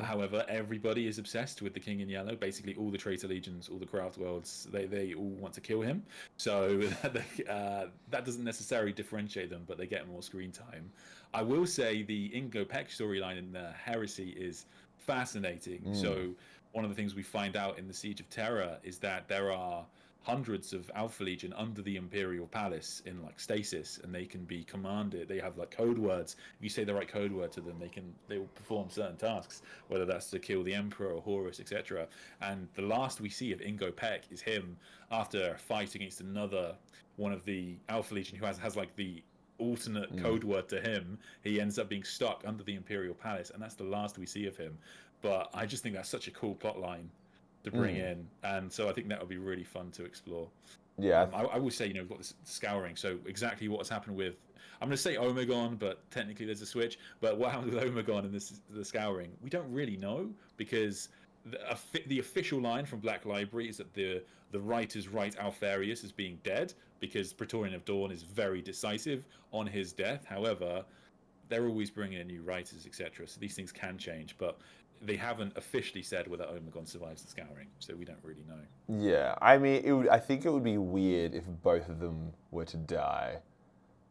However, everybody is obsessed with the King in Yellow. Basically, all the Traitor Legions, all the Craft Worlds, they all want to kill him. So that doesn't necessarily differentiate them, but they get more screen time. I will say the Ingo Peck storyline in the Heresy is fascinating. So one of the things we find out in the Siege of Terror is that there are hundreds of Alpha Legion under the Imperial Palace in like stasis, and they can be commanded. They have like code words. If you say the right code word to them, they will perform certain tasks, whether that's to kill the Emperor or Horus, etc. And the last we see of Ingo Peck is him after a fight against another one of the Alpha Legion who has like the alternate code word to him. He ends up being stuck under the Imperial Palace, and that's the last we see of him. But I just think that's such a cool plot line to bring in, and so I think that would be really fun to explore. Yeah, I will say, we've got this scouring, so exactly what has happened with, I'm going to say Omegon, but technically there's a switch, but what happened with Omegon and the scouring, we don't really know, because the official line from Black Library is that the writers write Alfarius as being dead, because Praetorian of Dawn is very decisive on his death. However, they're always bringing in new writers, etc., so these things can change, but they haven't officially said whether Omegon survives the scouring, so we don't really know. Yeah, I mean, I think it would be weird if both of them were to die,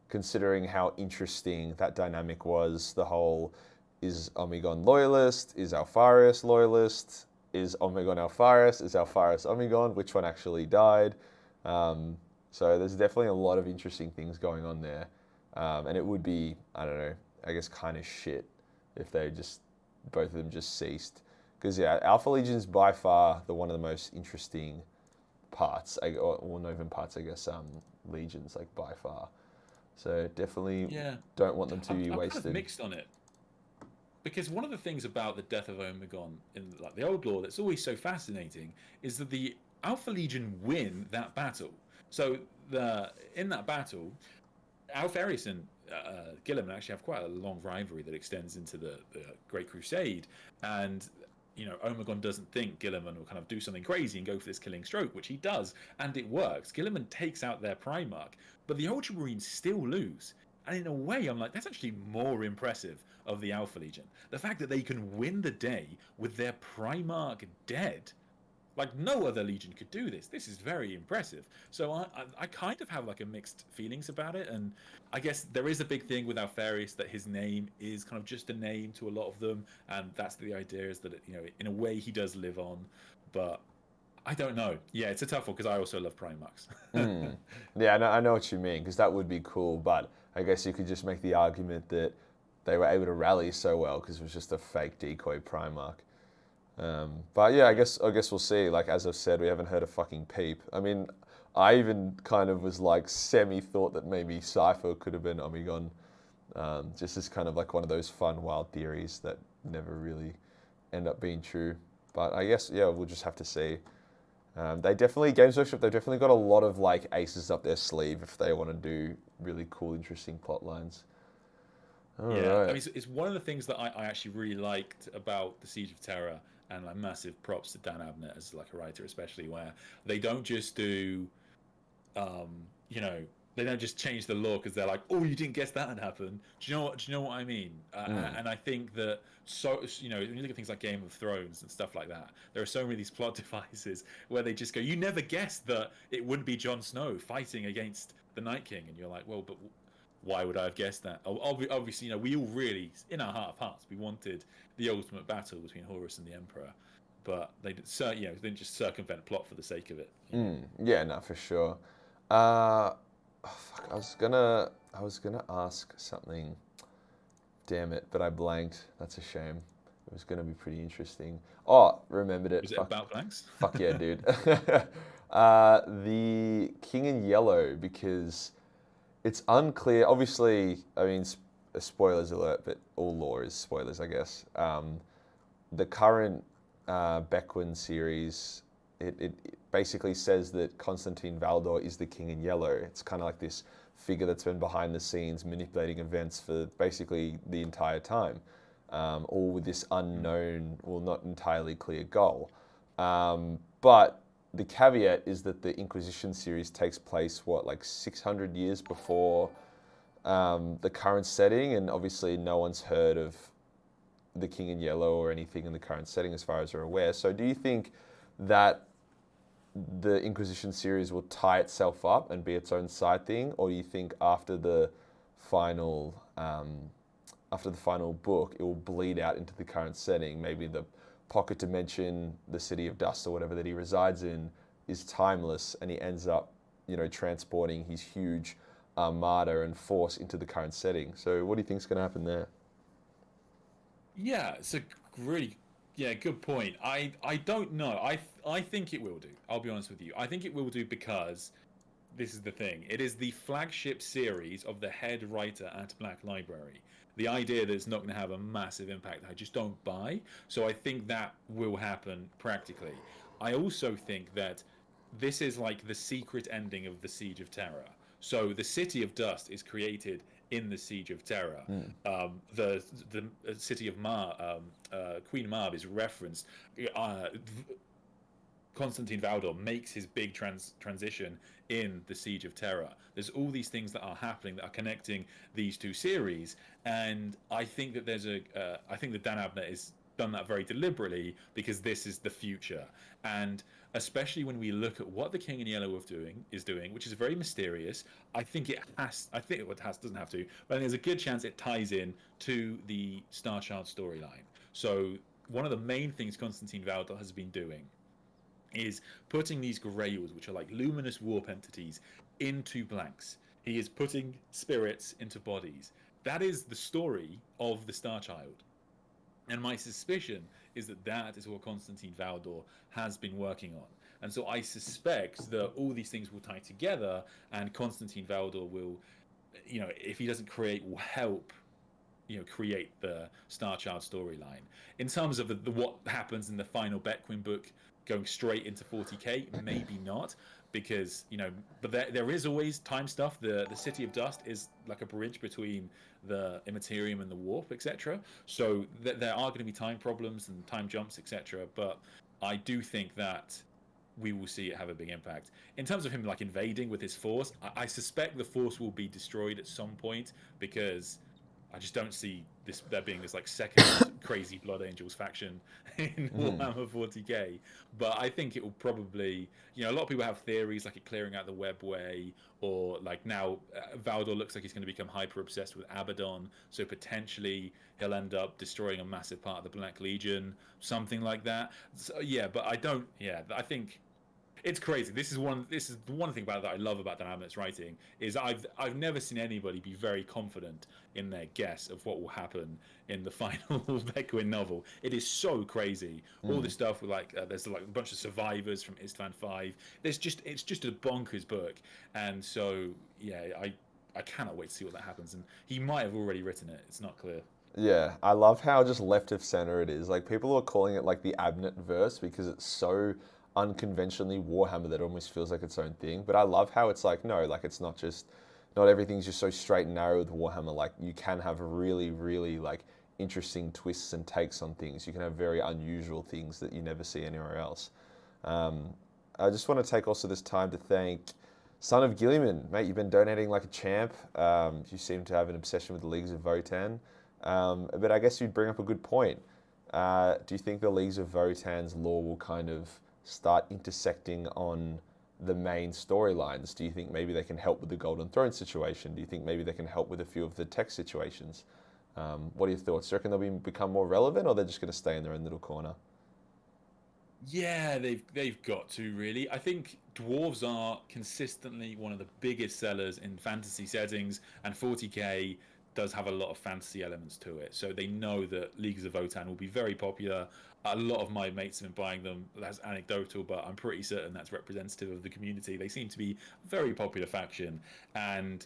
considering how interesting that dynamic was. The whole, is Omegon Loyalist? Is Alfarius Loyalist? Is Omegon Alfarius? Is Alfarius Omegon? Which one actually died? So there's definitely a lot of interesting things going on there. And it would be, I don't know, I guess kind of shit if they just, both of them just ceased. Because yeah, Alpha Legion is by far one of the most interesting parts, or not even parts, I guess, legions, like by far. So definitely Yeah, don't want them to be I'm kind wasted. of mixed on it because one of the things about the death of Omegon in like the old lore that's always so fascinating is that the Alpha Legion win that battle. So in that battle, Alpharius and Gilliman actually have quite a long rivalry that extends into the Great Crusade, and Omegon doesn't think Gilliman will kind of do something crazy and go for this killing stroke, which he does, and it works. Gilliman takes out their Primarch, but the Ultramarines still lose. And in a way, I'm like, that's actually more impressive of the Alpha Legion. The fact that they can win the day with their Primarch dead, like no other legion could do this. This is very impressive. So I kind of have like a mixed feelings about it, and I guess there is a big thing with Alpharius that his name is kind of just a name to a lot of them, and that's the idea is that in a way he does live on, but I don't know. Yeah, it's a tough one because I also love Primarchs. Yeah, I know what you mean, because that would be cool, but I guess you could just make the argument that they were able to rally so well because it was just a fake decoy Primarch. But yeah, I guess we'll see. Like as I've said, we haven't heard a fucking peep. I mean, I even kind of was like semi thought that maybe Cypher could have been Omegon, just as kind of like one of those fun wild theories that never really end up being true. But I guess yeah, we'll just have to see. They definitely Games Workshop. They've definitely got a lot of like aces up their sleeve if they want to do really cool, interesting plot lines. All Yeah, I right. mean, it's one of the things that I actually really liked about the Siege of Terror, and like massive props to Dan Abnett as like a writer, especially where they don't just do um, you know, they don't just change the law because they're like, oh, you didn't guess that had happened. Do you know what I mean? Mm. And I think that when you look at things like Game of Thrones and stuff like that, there are so many of these plot devices where they just go, you never guessed that it wouldn't be Jon Snow fighting against the Night King, and you're like, well, but why would I have guessed that? Obviously, we all really, in our heart of hearts, we wanted the ultimate battle between Horus and the Emperor, but they didn't just circumvent plot for the sake of it. Yeah, no, for sure. Oh, fuck, I was gonna ask something. Damn it, but I blanked. That's a shame. It was gonna be pretty interesting. Oh, remembered it. Was it Fuck, about blanks? fuck yeah, dude. The King in Yellow, because it's unclear. Obviously, I mean, spoilers alert, but all lore is spoilers, I guess. The current Bequin series, it basically says that Constantine Valdor is the King in Yellow. It's kind of like this figure that's been behind the scenes manipulating events for basically the entire time, all with this unknown, well, not entirely clear goal. But the caveat is that the Inquisition series takes place, what, like 600 years before the current setting, and obviously no one's heard of the King in Yellow or anything in the current setting as far as we're aware. So do you think that the Inquisition series will tie itself up and be its own side thing, or do you think after the final book it will bleed out into the current setting? Maybe the pocket dimension, the city of dust or whatever that he resides in, is timeless, and he ends up, transporting his huge armada and force into the current setting. So what do you think is going to happen there? Yeah, it's a really good point. I don't know. I think it will do. I'll be honest with you. I think it will do because this is the thing. It is the flagship series of the head writer at Black Library. The idea that it's not going to have a massive impact, I just don't buy. So I think that will happen practically. I also think that this is like the secret ending of the Siege of Terror. So the City of Dust is created in the Siege of Terror. The city of Queen Marb is referenced. Uh, Constantine Valdor makes his big transition in the Siege of Terror. There's all these things that are happening that are connecting these two series, and I think that I think that Dan Abnett has done that very deliberately because this is the future, and especially when we look at what the King in Yellow is doing, which is very mysterious. I think it has. I think it doesn't have to, but there's a good chance it ties in to the Star Child storyline. So one of the main things Constantine Valdor has been doing is putting these grails, which are like luminous warp entities, into blanks. He is putting spirits into bodies. That is the story of the Star Child. And my suspicion is that that is what Constantine Valdor has been working on. And so I suspect that all these things will tie together, and Constantine Valdor will, if he doesn't create, will help create the Star Child storyline. In terms of what happens in the final Bequin book, going straight into 40k, maybe not, because but there is always time stuff. The City of Dust is like a bridge between the Immaterium and the Warp, etc. So there are going to be time problems and time jumps, etc. But I do think that we will see it have a big impact. In terms of him like invading with his force, I suspect the force will be destroyed at some point, because I just don't see there being this like second crazy Blood Angels faction in Warhammer 40k. But I think it will probably, a lot of people have theories like it clearing out the webway, or like now Valdor looks like he's going to become hyper obsessed with Abaddon, so potentially he'll end up destroying a massive part of the Black Legion, something like that. So, but I don't. I think it's crazy. This is one thing about that I love about Dan Abnett's writing, is I've never seen anybody be very confident in their guess of what will happen in the final Bequin novel. It is so crazy. All this stuff with there's like a bunch of survivors from Istvan 5. It's just a bonkers book, and so I cannot wait to see what that happens. And he might have already written it. It's not clear. Yeah, I love how just left of center it is. Like, people are calling it like the Abnett verse because it's so unconventionally Warhammer that it almost feels like its own thing. But I love how it's like, no, like it's not everything's just so straight and narrow with Warhammer. Like, you can have really, really like interesting twists and takes on things. You can have very unusual things that you never see anywhere else. I just want to take also this time to thank Son of Gilliman. Mate, you've been donating like a champ. You seem to have an obsession with the Leagues of Votann. But I guess you'd bring up a good point. Do you think the Leagues of Votann's lore will kind of start intersecting on the main storylines? Do you think maybe they can help with the Golden Throne situation? Do you think maybe they can help with a few of the tech situations? What are your thoughts? Do you reckon they'll become more relevant, or they're just going to stay in their own little corner? Yeah, they've got to, really. I think dwarves are consistently one of the biggest sellers in fantasy settings, and 40k does have a lot of fantasy elements to it. So they know that Leagues of Votann will be very popular. A lot of my mates have been buying them. That's anecdotal, but I'm pretty certain that's representative of the community. They seem to be a very popular faction, and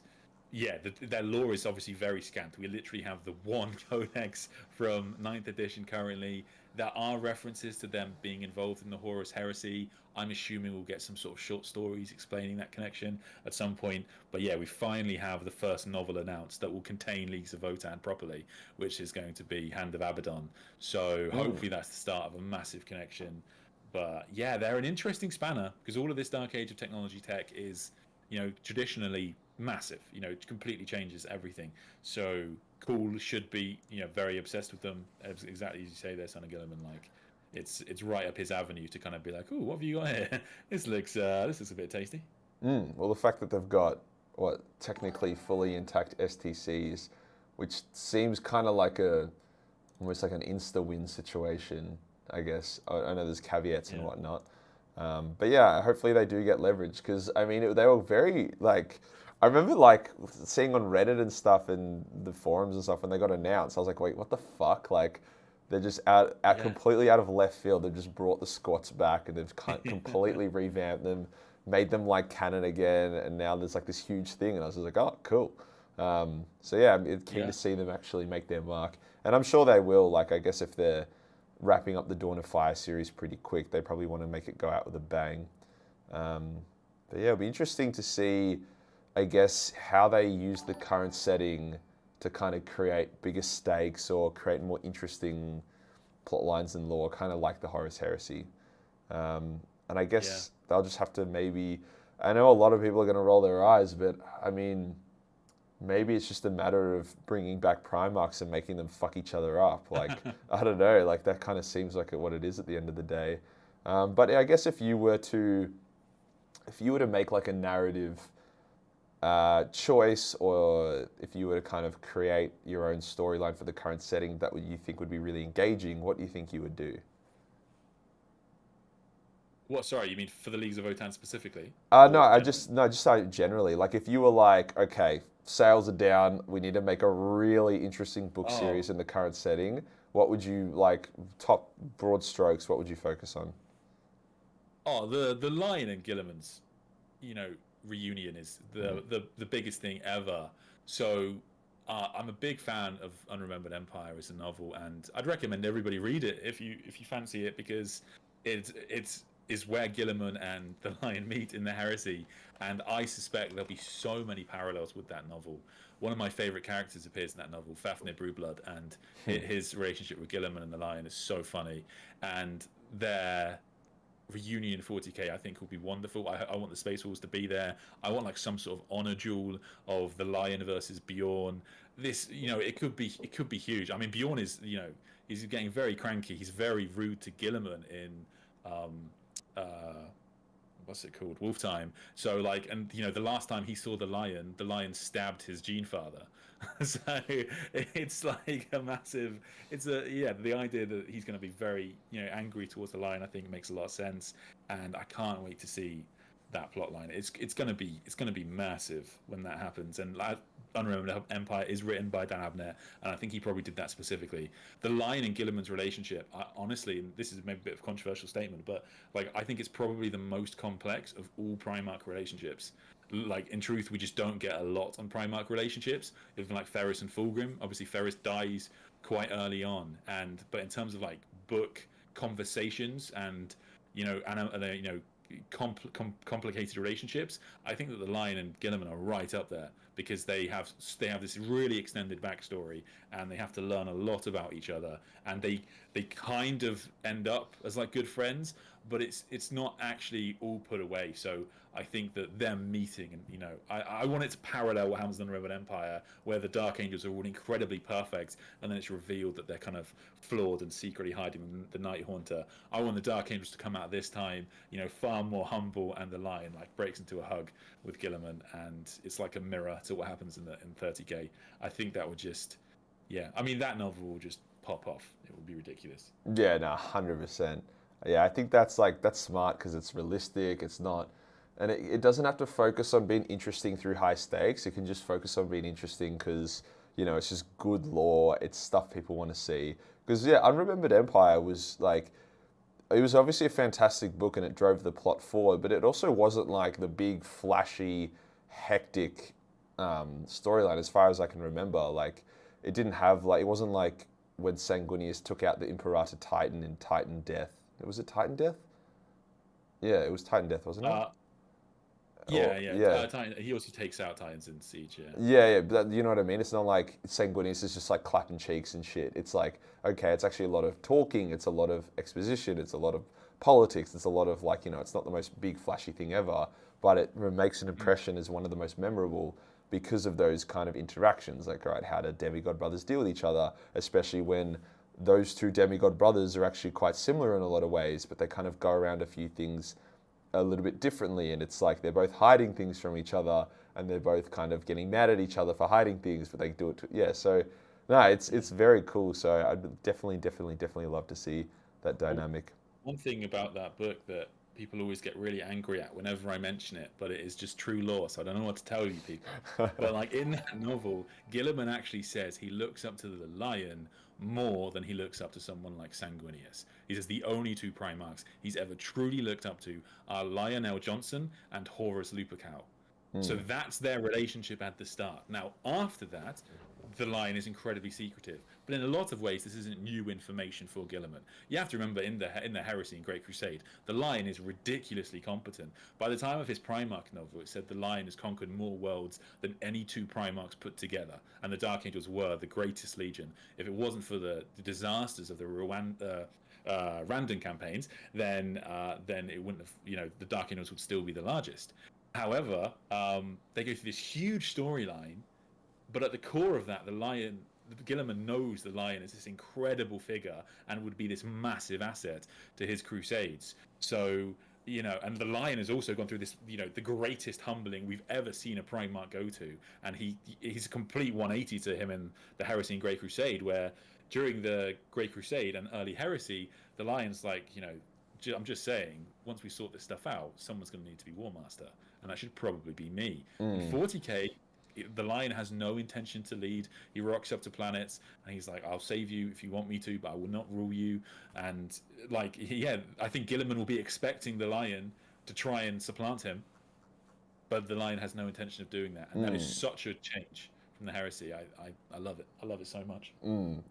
their lore is obviously very scant. We literally have the one codex from 9th edition currently. There are references to them being involved in the Horus Heresy. I'm assuming we'll get some sort of short stories explaining that connection at some point. But we finally have the first novel announced that will contain Leagues of Votann properly, which is going to be Hand of Abaddon. So hopefully that's the start of a massive connection. But they're an interesting spanner, because all of this Dark Age of technology tech is, traditionally massive. It completely changes everything. So Cool should be, very obsessed with them, exactly as you say there, Son of Gilliman. Like, it's right up his avenue to kind of be like, oh, what have you got here? This looks a bit tasty. Well, the fact that they've got technically fully intact STCs, which seems kind of like almost like an insta-win situation, I guess. I know there's caveats and whatnot. But hopefully they do get leverage, because I mean, they were very like, I remember like seeing on Reddit and stuff and the forums and stuff when they got announced. I was like, wait, what the fuck? Like, they're just completely out of left field. They've just brought the squats back and they've completely revamped them, made them like canon again, and now there's like this huge thing. And I was just like, oh, cool. I'm keen to see them actually make their mark, and I'm sure they will. Like, I guess if they're wrapping up the Dawn of Fire series pretty quick, they probably want to make it go out with a bang. It'll be interesting to see, I guess, how they use the current setting to kind of create bigger stakes or create more interesting plot lines and lore, kind of like the Horus Heresy. And I guess they'll just have to maybe, I know a lot of people are going to roll their eyes, but I mean, maybe it's just a matter of bringing back Primarchs and making them fuck each other up. Like, I don't know, like that kind of seems like what it is at the end of the day. But I guess if you were to make like a narrative choice, or if you were to kind of create your own storyline for the current setting that you think would be really engaging, what do you think you would do? What? Sorry, you mean for the Leagues of Votann specifically, No, or I generally? just no, just like generally. Like if you were like, okay, sales are down, we need to make a really interesting book Oh, series in the current setting. What would you like? Top broad strokes. What would you focus on? the Lion and Gilliman's, you know, reunion is the biggest thing ever. So I'm a big fan of Unremembered Empire as a novel, and I'd recommend everybody read it if you fancy it, because it's is where Gilliman and the Lion meet in the Heresy, and I suspect there'll be so many parallels with that novel. One of my favorite characters appears in that novel, Fafnir Brewblood, and his relationship with Gilliman and the Lion is so funny, and their reunion 40k I think will be wonderful. I want the Space Wolves to be there. I want like some sort of honor duel of the Lion versus Bjorn. This, it could be huge. I mean, Bjorn is, he's getting very cranky. He's very rude to Gilliman in um uh what's it called, Wolf Time. So like, and the last time he saw the lion stabbed his gene father. So it's like a massive, it's a, yeah, the idea that he's going to be very, angry towards the lion, I think makes a lot of sense. And I can't wait to see that plot line. It's going to be massive when that happens. And like, Unremembered Empire is written by Dan Abnett, and I think he probably did that specifically. The Lion and Gilliman's relationship, honestly, and this is maybe a bit of a controversial statement, but like, I think it's probably the most complex of all Primarch relationships. Like, in truth, we just don't get a lot on Primarch relationships. Even like Ferris and Fulgrim, obviously Ferris dies quite early on, and but in terms of like book conversations and complicated relationships, I think that the Lion and Gilliman are right up there, because they have this really extended backstory, and they have to learn a lot about each other, and they kind of end up as like good friends, but it's not actually all put away. So I think that them meeting, and I want it to parallel what happens in the Roman Empire, where the Dark Angels are all incredibly perfect, and then it's revealed that they're kind of flawed and secretly hiding the Night Haunter. I want the Dark Angels to come out this time, far more humble, and the Lion like breaks into a hug with Gilliman, and it's like a mirror to what happens in 30k. I think that would just, yeah, I mean, that novel will just pop off. It would be ridiculous. Yeah, no, 100%. Yeah, I think that's smart because it's realistic. It's not, and it doesn't have to focus on being interesting through high stakes. It can just focus on being interesting because it's just good lore. It's stuff people want to see. Because yeah, Unremembered Empire was like, it was obviously a fantastic book and it drove the plot forward, but it also wasn't like the big flashy, hectic storyline as far as I can remember. Like it didn't have like, it wasn't like when Sanguinius took out the Imperator Titan in Titan Death. Was it Titan Death? Yeah, it was Titan Death, wasn't it? Uh, Or yeah, yeah. yeah, He also takes out Titans in Siege. Yeah. yeah. But you know what I mean? It's not like Sanguinius is just like clapping cheeks and shit. It's like, okay, it's actually a lot of talking. It's a lot of exposition. It's a lot of politics. It's a lot of like, it's not the most big flashy thing ever, but it makes an Mm. impression as one of the most memorable because of those kind of interactions. Like, right, how do demigod brothers deal with each other, especially when those two demigod brothers are actually quite similar in a lot of ways, but they kind of go around a few things a little bit differently, and it's like they're both hiding things from each other, and they're both kind of getting mad at each other for hiding things, but they do it. Yeah, so no, it's very cool. So I'd definitely love to see that Oh, dynamic. one thing about that book that people always get really angry at whenever I mention it, but it is just true law, so I don't know what to tell you people. But like, in that novel, Gilliman actually says he looks up to the Lion more than he looks up to someone like Sanguinius. He says the only two Primarchs he's ever truly looked up to are Lionel Johnson and Horus Lupercal. So Hmm. that's their relationship at the start. Now, after that, the Lion is incredibly secretive, but in a lot of ways, this isn't new information for Gilliman. You have to remember, in the Heresy and Great Crusade, the Lion is ridiculously competent. By the time of his Primarch novel, it said the Lion has conquered more worlds than any two Primarchs put together, and the Dark Angels were the greatest legion. If it wasn't for the disasters of the Random campaigns, then it wouldn't have. The Dark Angels would still be the largest. However, they go through this huge storyline, but at the core of that, the Lion, Gilliman knows the Lion is this incredible figure and would be this massive asset to his crusades. So, and the Lion has also gone through this, the greatest humbling we've ever seen a Primarch go to, and he's a complete 180 to him in the Heresy and Great Crusade, where during the Great Crusade and early Heresy, the Lion's like, I'm just saying, once we sort this stuff out, someone's going to need to be War Master, and that should probably be me. In 40k, the Lion has no intention to lead. He rocks up to planets, and he's like, "I'll save you if you want me to, but I will not rule you." And like, yeah, I think Gilliman will be expecting the Lion to try and supplant him, but the Lion has no intention of doing that, and that is such a change from the Heresy. I love it. I love it so much.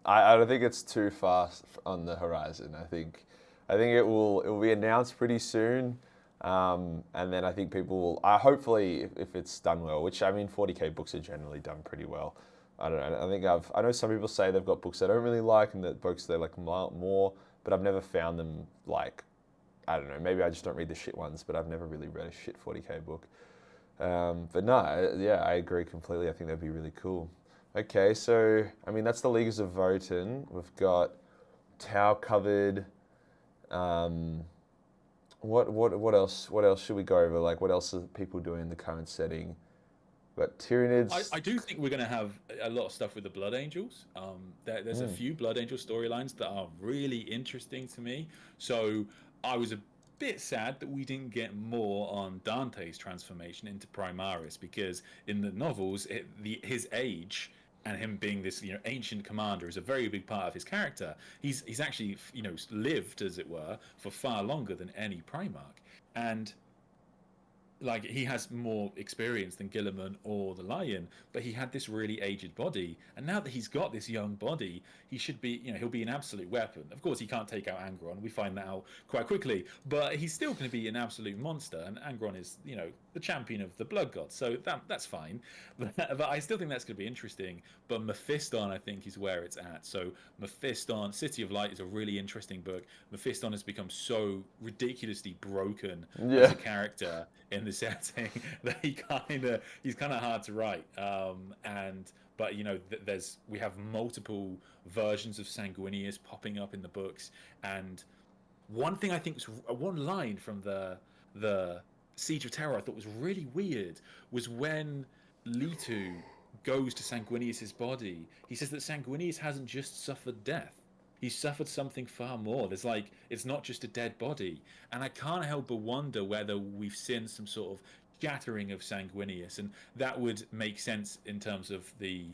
I don't think it's too fast on the horizon. I think it will be announced pretty soon, and then I think people will. Hopefully, if it's done well, which I mean, 40k books are generally done pretty well. I don't know. I know some people say they've got books they don't really like, and that books they like more, but I've never found them like. I don't know. Maybe I just don't read the shit ones, but I've never really read a shit 40k book. But no, yeah, I agree completely. I think that'd be really cool. Okay, so I mean that's the Leaguers of Votann. We've got Tau covered. What else? What else should we go over? Like, what else are people doing in the current setting? We've got Tyranids. I do think we're going to have a lot of stuff with the Blood Angels. There's a few Blood Angel storylines that are really interesting to me. So I was a bit sad that we didn't get more on Dante's transformation into Primaris, because in the novels, his age and him being this ancient commander is a very big part of his character. He's actually lived, as it were, for far longer than any Primarch, and like he has more experience than Gilliman or the Lion, but he had this really aged body, and now that he's got this young body, he should be, he'll be an absolute weapon. Of course, he can't take out Angron. We find that out quite quickly, but he's still going to be an absolute monster. And Angron is, the champion of the Blood Gods, so that's fine. But I still think that's going to be interesting. But Mephiston, I think, is where it's at. So Mephiston, City of Light is a really interesting book. Mephiston has become so ridiculously broken as a character in the setting that he's kind of hard to write. But we have multiple versions of Sanguinius popping up in the books, and one thing I think was one line from the Siege of Terror I thought was really weird was when Leto goes to Sanguinius's body. He says that Sanguinius hasn't just suffered death. He's suffered something far more. It's not just a dead body. And I can't help but wonder whether we've seen some sort of shattering of Sanguinius, and that would make sense in terms of the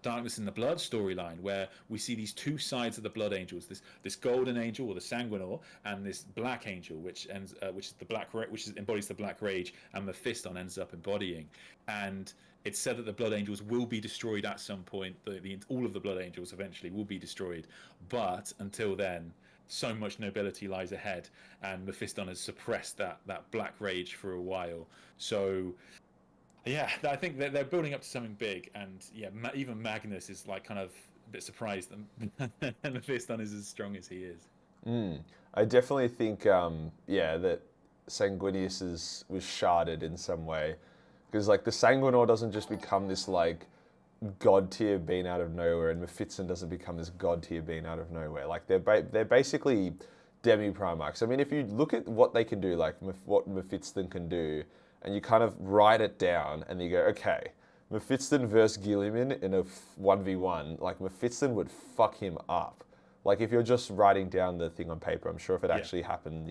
Darkness in the Blood storyline, where we see these two sides of the Blood Angels: this golden angel, or the Sanguinor, and this black angel, which is the embodies the Black Rage, and Mephiston ends up embodying. And it's said that the Blood Angels will be destroyed at some point. All of the Blood Angels eventually will be destroyed, but until then, so much nobility lies ahead, and Mephiston has suppressed that Black Rage for a while. So yeah, I think they're building up to something big, and yeah, even Magnus is like kind of a bit surprised that Mephiston is as strong as he is. I definitely think, that Sanguinius was sharded in some way, because like the Sanguinor doesn't just become this like god tier being out of nowhere, and Mephiston doesn't become this god tier being out of nowhere. Like they're basically demi Primarchs. I mean, if you look at what they can do, like what Mephiston can do, and you kind of write it down, and you go, okay, Mephiston versus Gilliman in a 1v1, like Mephiston would fuck him up. Like if you're just writing down the thing on paper, I'm sure if it actually happened,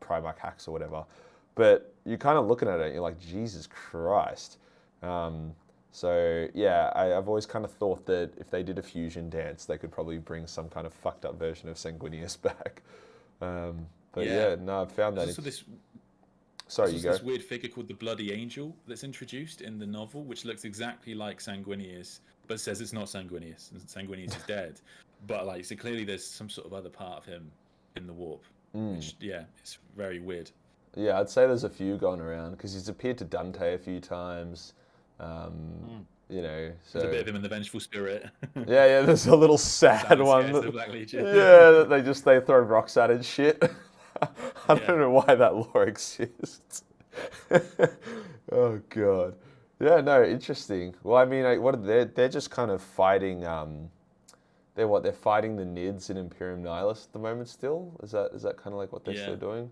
Primarch hacks or whatever. But you're kind of looking at it, and you're like, Jesus Christ. So yeah, I've always kind of thought that if they did a fusion dance, they could probably bring some kind of fucked up version of Sanguinius back. I've found that. Sorry, you go. This weird figure called the Bloody Angel that's introduced in the novel, which looks exactly like Sanguinius, but says it's not Sanguinius. Sanguinius is dead. But so clearly there's some sort of other part of him in the warp, which it's very weird. Yeah, I'd say there's a few going around, because he's appeared to Dante a few times. So there's a bit of him in the Vengeful Spirit. yeah, there's a little sad one. The Black Legion. Yeah, they throw rocks at and shit. I don't know why that lore exists. Oh god. Yeah, no, interesting. Well, I mean, they're just kind of fighting. They're fighting the Nids in Imperium Nihilus at the moment. Still, is that kind of like what they're still doing?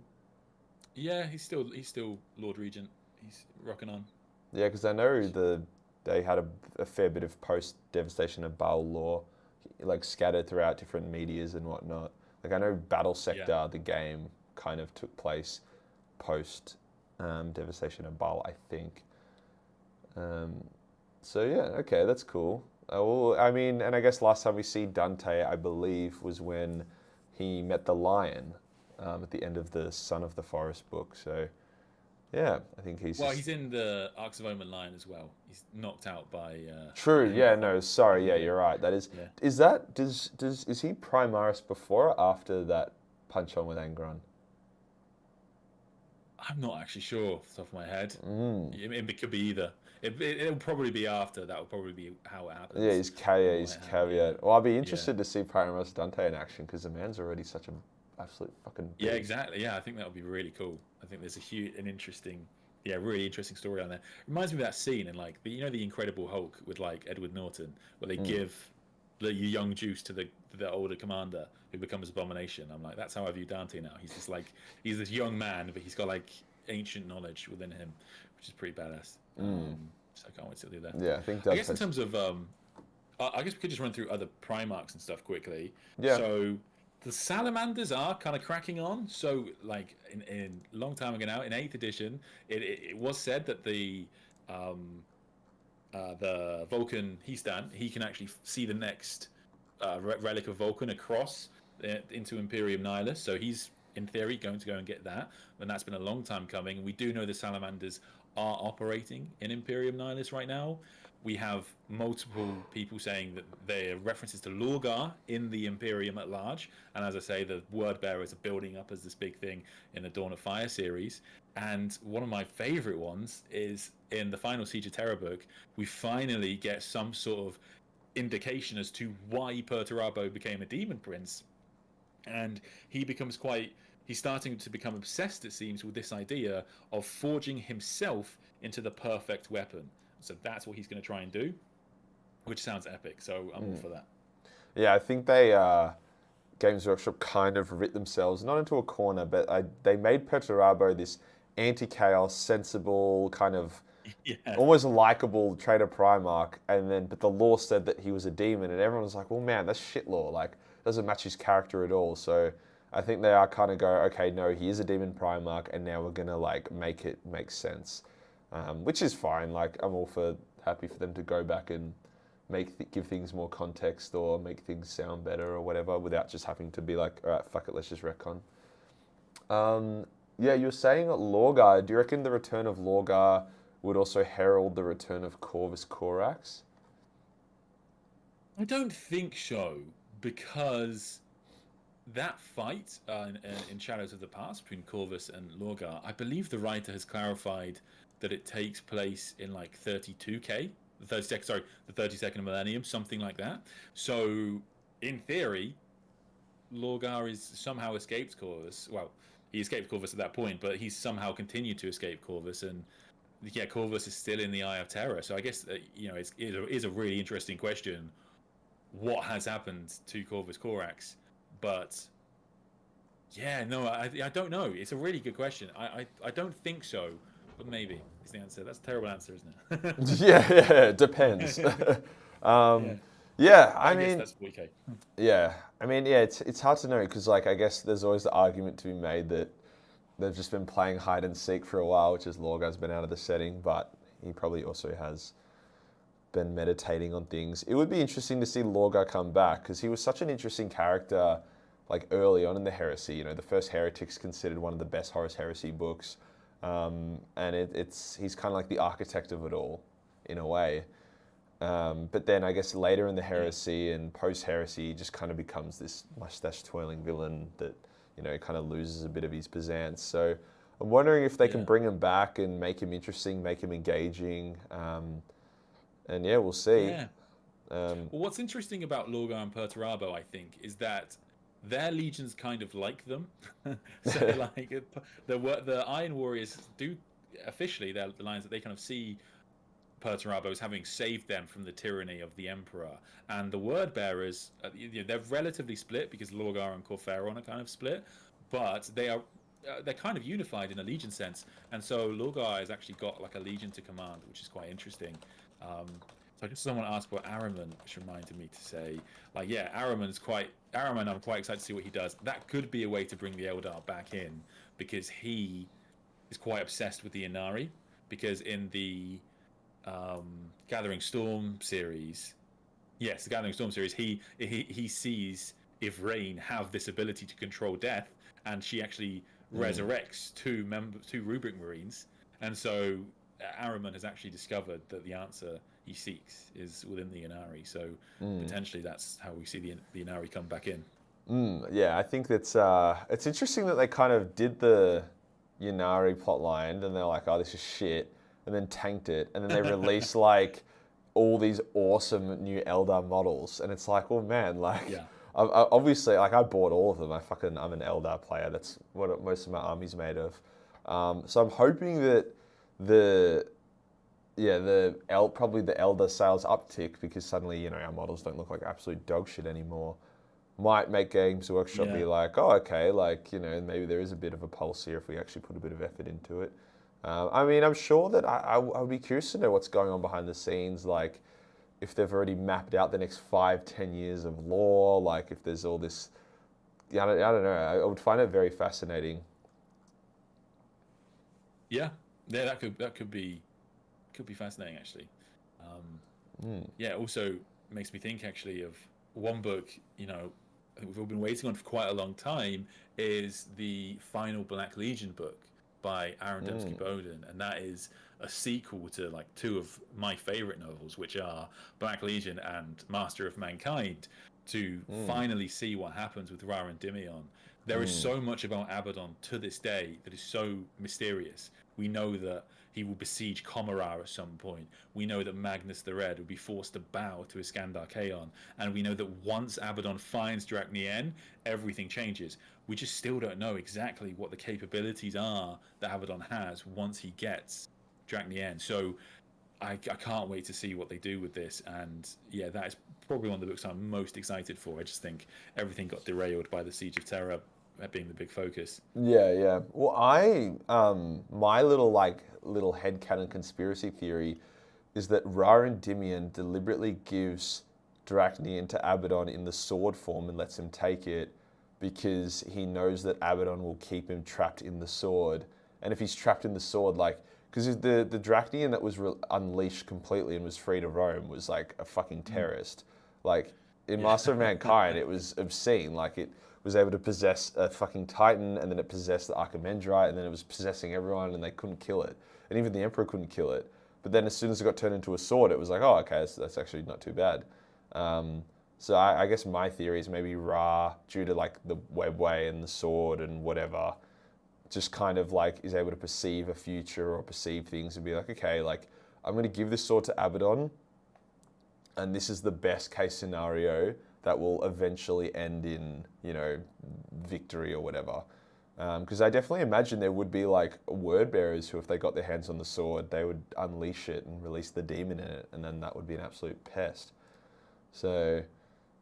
Yeah, he's still Lord Regent. He's rocking on. Yeah, because I know they had a fair bit of post devastation of Baal lore, like scattered throughout different medias and whatnot. Like I know Battle Sector, the game, kind of took place post Devastation of Baal, I think. So yeah, okay, that's cool. Well, I mean, and I guess last time we see Dante, I believe, was when he met the lion at the end of the Son of the Forest book. So yeah, I think he's. Well, Just... he's in the Arcs of Omen line as well. He's knocked out by. True. Yeah. No. Sorry. Yeah, you're right. That is. Yeah. Is that is he Primaris before or after that punch on with Angron? I'm not actually sure off the top of my head. It could be either. It'll probably be after. That will probably be how it happens. Yeah, he's caveat. Yeah. Well, I'd be interested to see Primaris Dante in action because the man's already such an absolute fucking. Yeah, exactly. Yeah, I think that would be really cool. I think there's really interesting story on there. Reminds me of that scene in like the Incredible Hulk with like Edward Norton, where they give the young Juice to the older commander who becomes Abomination. I'm like, that's how I view Dante now. He's this young man, but he's got like ancient knowledge within him, which is pretty badass. So I can't wait to do that. Yeah, I think. I guess in terms of, I guess we could just run through other Primarchs and stuff quickly. Yeah. So the Salamanders are kind of cracking on. So like in long time ago now, in 8th edition, it was said that the Vulcan he can actually see the next relic of Vulcan across into Imperium Nihilus. So he's in theory going to go and get that, and that's been a long time coming. We do know the Salamanders are operating in Imperium Nihilus right now. We have multiple people saying that there are references to Lorgar in the Imperium at large, and as I say, the word bearers are building up as this big thing in the Dawn of Fire series. And one of my favorite ones is in the final Siege of Terror book, we finally get some sort of indication as to why Perturabo became a demon prince, and he's starting to become obsessed, it seems, with this idea of forging himself into the perfect weapon. So that's what he's going to try and do, which sounds epic. So I'm all for that. Yeah, I think Games Workshop kind of writ themselves, not into a corner, but they made Perturabo this anti-chaos, sensible, kind of almost likable traitor Primarch, but the lore said that he was a demon, and everyone was like, well, man, that's shit lore. Like, doesn't match his character at all. So I think they are kind of okay, no, he is a demon Primarch, and now we're going to like make it make sense. Which is fine. Like, I'm all happy for them to go back and give things more context or make things sound better or whatever without just having to be like, all right, fuck it, let's just retcon. Yeah, you were saying Lorgar. Do you reckon the return of Lorgar would also herald the return of Corvus Corax? I don't think so, because that fight in Shadows of the Past between Corvus and Lorgar, I believe the writer has clarified that it takes place in like 32K, the 32nd millennium, something like that. So, in theory, Lorgar is somehow escaped Corvus. Well, he escaped Corvus at that point, but he's somehow continued to escape Corvus, and yeah, Corvus is still in the Eye of Terror. So I guess it is a really interesting question. What has happened to Corvus Corax? But yeah, no, I don't know. It's a really good question. I don't think so. But maybe is the answer. That's a terrible answer, isn't it? Yeah, it depends. Yeah, I mean, guess that's 40K. Yeah, I mean, yeah, it's hard to know because, like, I guess there's always the argument to be made that they've just been playing hide and seek for a while, which is Lorgar's been out of the setting, but he probably also has been meditating on things. It would be interesting to see Lorgar come back because he was such an interesting character, like early on in the Heresy. You know, the first Heretic's considered one of the best Horus Heresy books. And he's kind of like the architect of it all, in a way. But then I guess later in the Heresy and post-Heresy, he just kind of becomes this mustache-twirling villain that, kind of loses a bit of his pizzazz. So I'm wondering if they can bring him back and make him interesting, make him engaging. And yeah, we'll see. Yeah. Well, what's interesting about Lorgar and Perturabo, I think, is that their legions kind of like them. So like the Iron Warriors do officially, they're the lines that they kind of see Perturabo as having saved them from the tyranny of the Emperor, and the Word Bearers, they're relatively split because Lorgar and Corferon are kind of split, but they're kind of unified in a legion sense, and so Lorgar has actually got like a legion to command, which is quite interesting. So I just someone asked about Araman, which reminded me to say, like, yeah, Araman. I'm quite excited to see what he does. That could be a way to bring the Eldar back in because he is quite obsessed with the Inari. Because in the Gathering Storm series, yes, the Gathering Storm series, he sees Ivrain have this ability to control death, and she actually resurrects two Rubric Marines, and so Araman has actually discovered that the answer he seeks is within the Inari. So potentially that's how we see the Inari come back in. Yeah, I think that's it's interesting that they kind of did the Yanari plotline and they're like, oh, this is shit, and then tanked it, and then they release like all these awesome new Eldar models, and it's like, well, man, like, Yeah. obviously, like, I bought all of them. I'm an Eldar player. That's what most of my army's made of. So I'm hoping that the probably the Eldar sales uptick because suddenly, our models don't look like absolute dog shit anymore. Might make Games Workshop be like, oh, okay, like, maybe there is a bit of a pulse here if we actually put a bit of effort into it. I mean, I'm sure that I would be curious to know what's going on behind the scenes, like if they've already mapped out the next 5-10 years of lore, like if there's all this, I don't know. I would find it very fascinating. Yeah, that could be fascinating actually. Yeah, also makes me think actually of one book. I think we've all been waiting on for quite a long time is the final Black Legion book by Aaron Dembski-Bowden, and that is a sequel to like two of my favorite novels, which are Black Legion and Master of Mankind, to finally see what happens with Ra and Dimion. There is so much about Abaddon to this day that is so mysterious. We know that he will besiege Comarar at some point. We know that Magnus the Red will be forced to bow to Iskandar Kaon. And we know that once Abaddon finds Draknien, everything changes. We just still don't know exactly what the capabilities are that Abaddon has once he gets Draknien. So I can't wait to see what they do with this. And yeah, that is probably one of the books I'm most excited for. I just think everything got derailed by the Siege of Terra being the big focus. Yeah. Well, my little headcanon conspiracy theory is that Ra Endymion deliberately gives Draknien to Abaddon in the sword form and lets him take it because he knows that Abaddon will keep him trapped in the sword. And if he's trapped in the sword, like, because the Draknien that was unleashed completely and was free to roam was like a fucking terrorist. Like, in Master of Mankind, it was obscene. Like, it was able to possess a fucking Titan, and then it possessed the Archimandrite, and then it was possessing everyone, and they couldn't kill it. And even the Emperor couldn't kill it. But then as soon as it got turned into a sword, it was like, oh, okay, that's actually not too bad. So I guess my theory is maybe Ra, due to like the webway and the sword and whatever, just kind of like is able to perceive a future or perceive things and be like, okay, like I'm going to give this sword to Abaddon, and this is the best case scenario that will eventually end in, victory or whatever. Because I definitely imagine there would be like word bearers who, if they got their hands on the sword, they would unleash it and release the demon in it, and then that would be an absolute pest. So,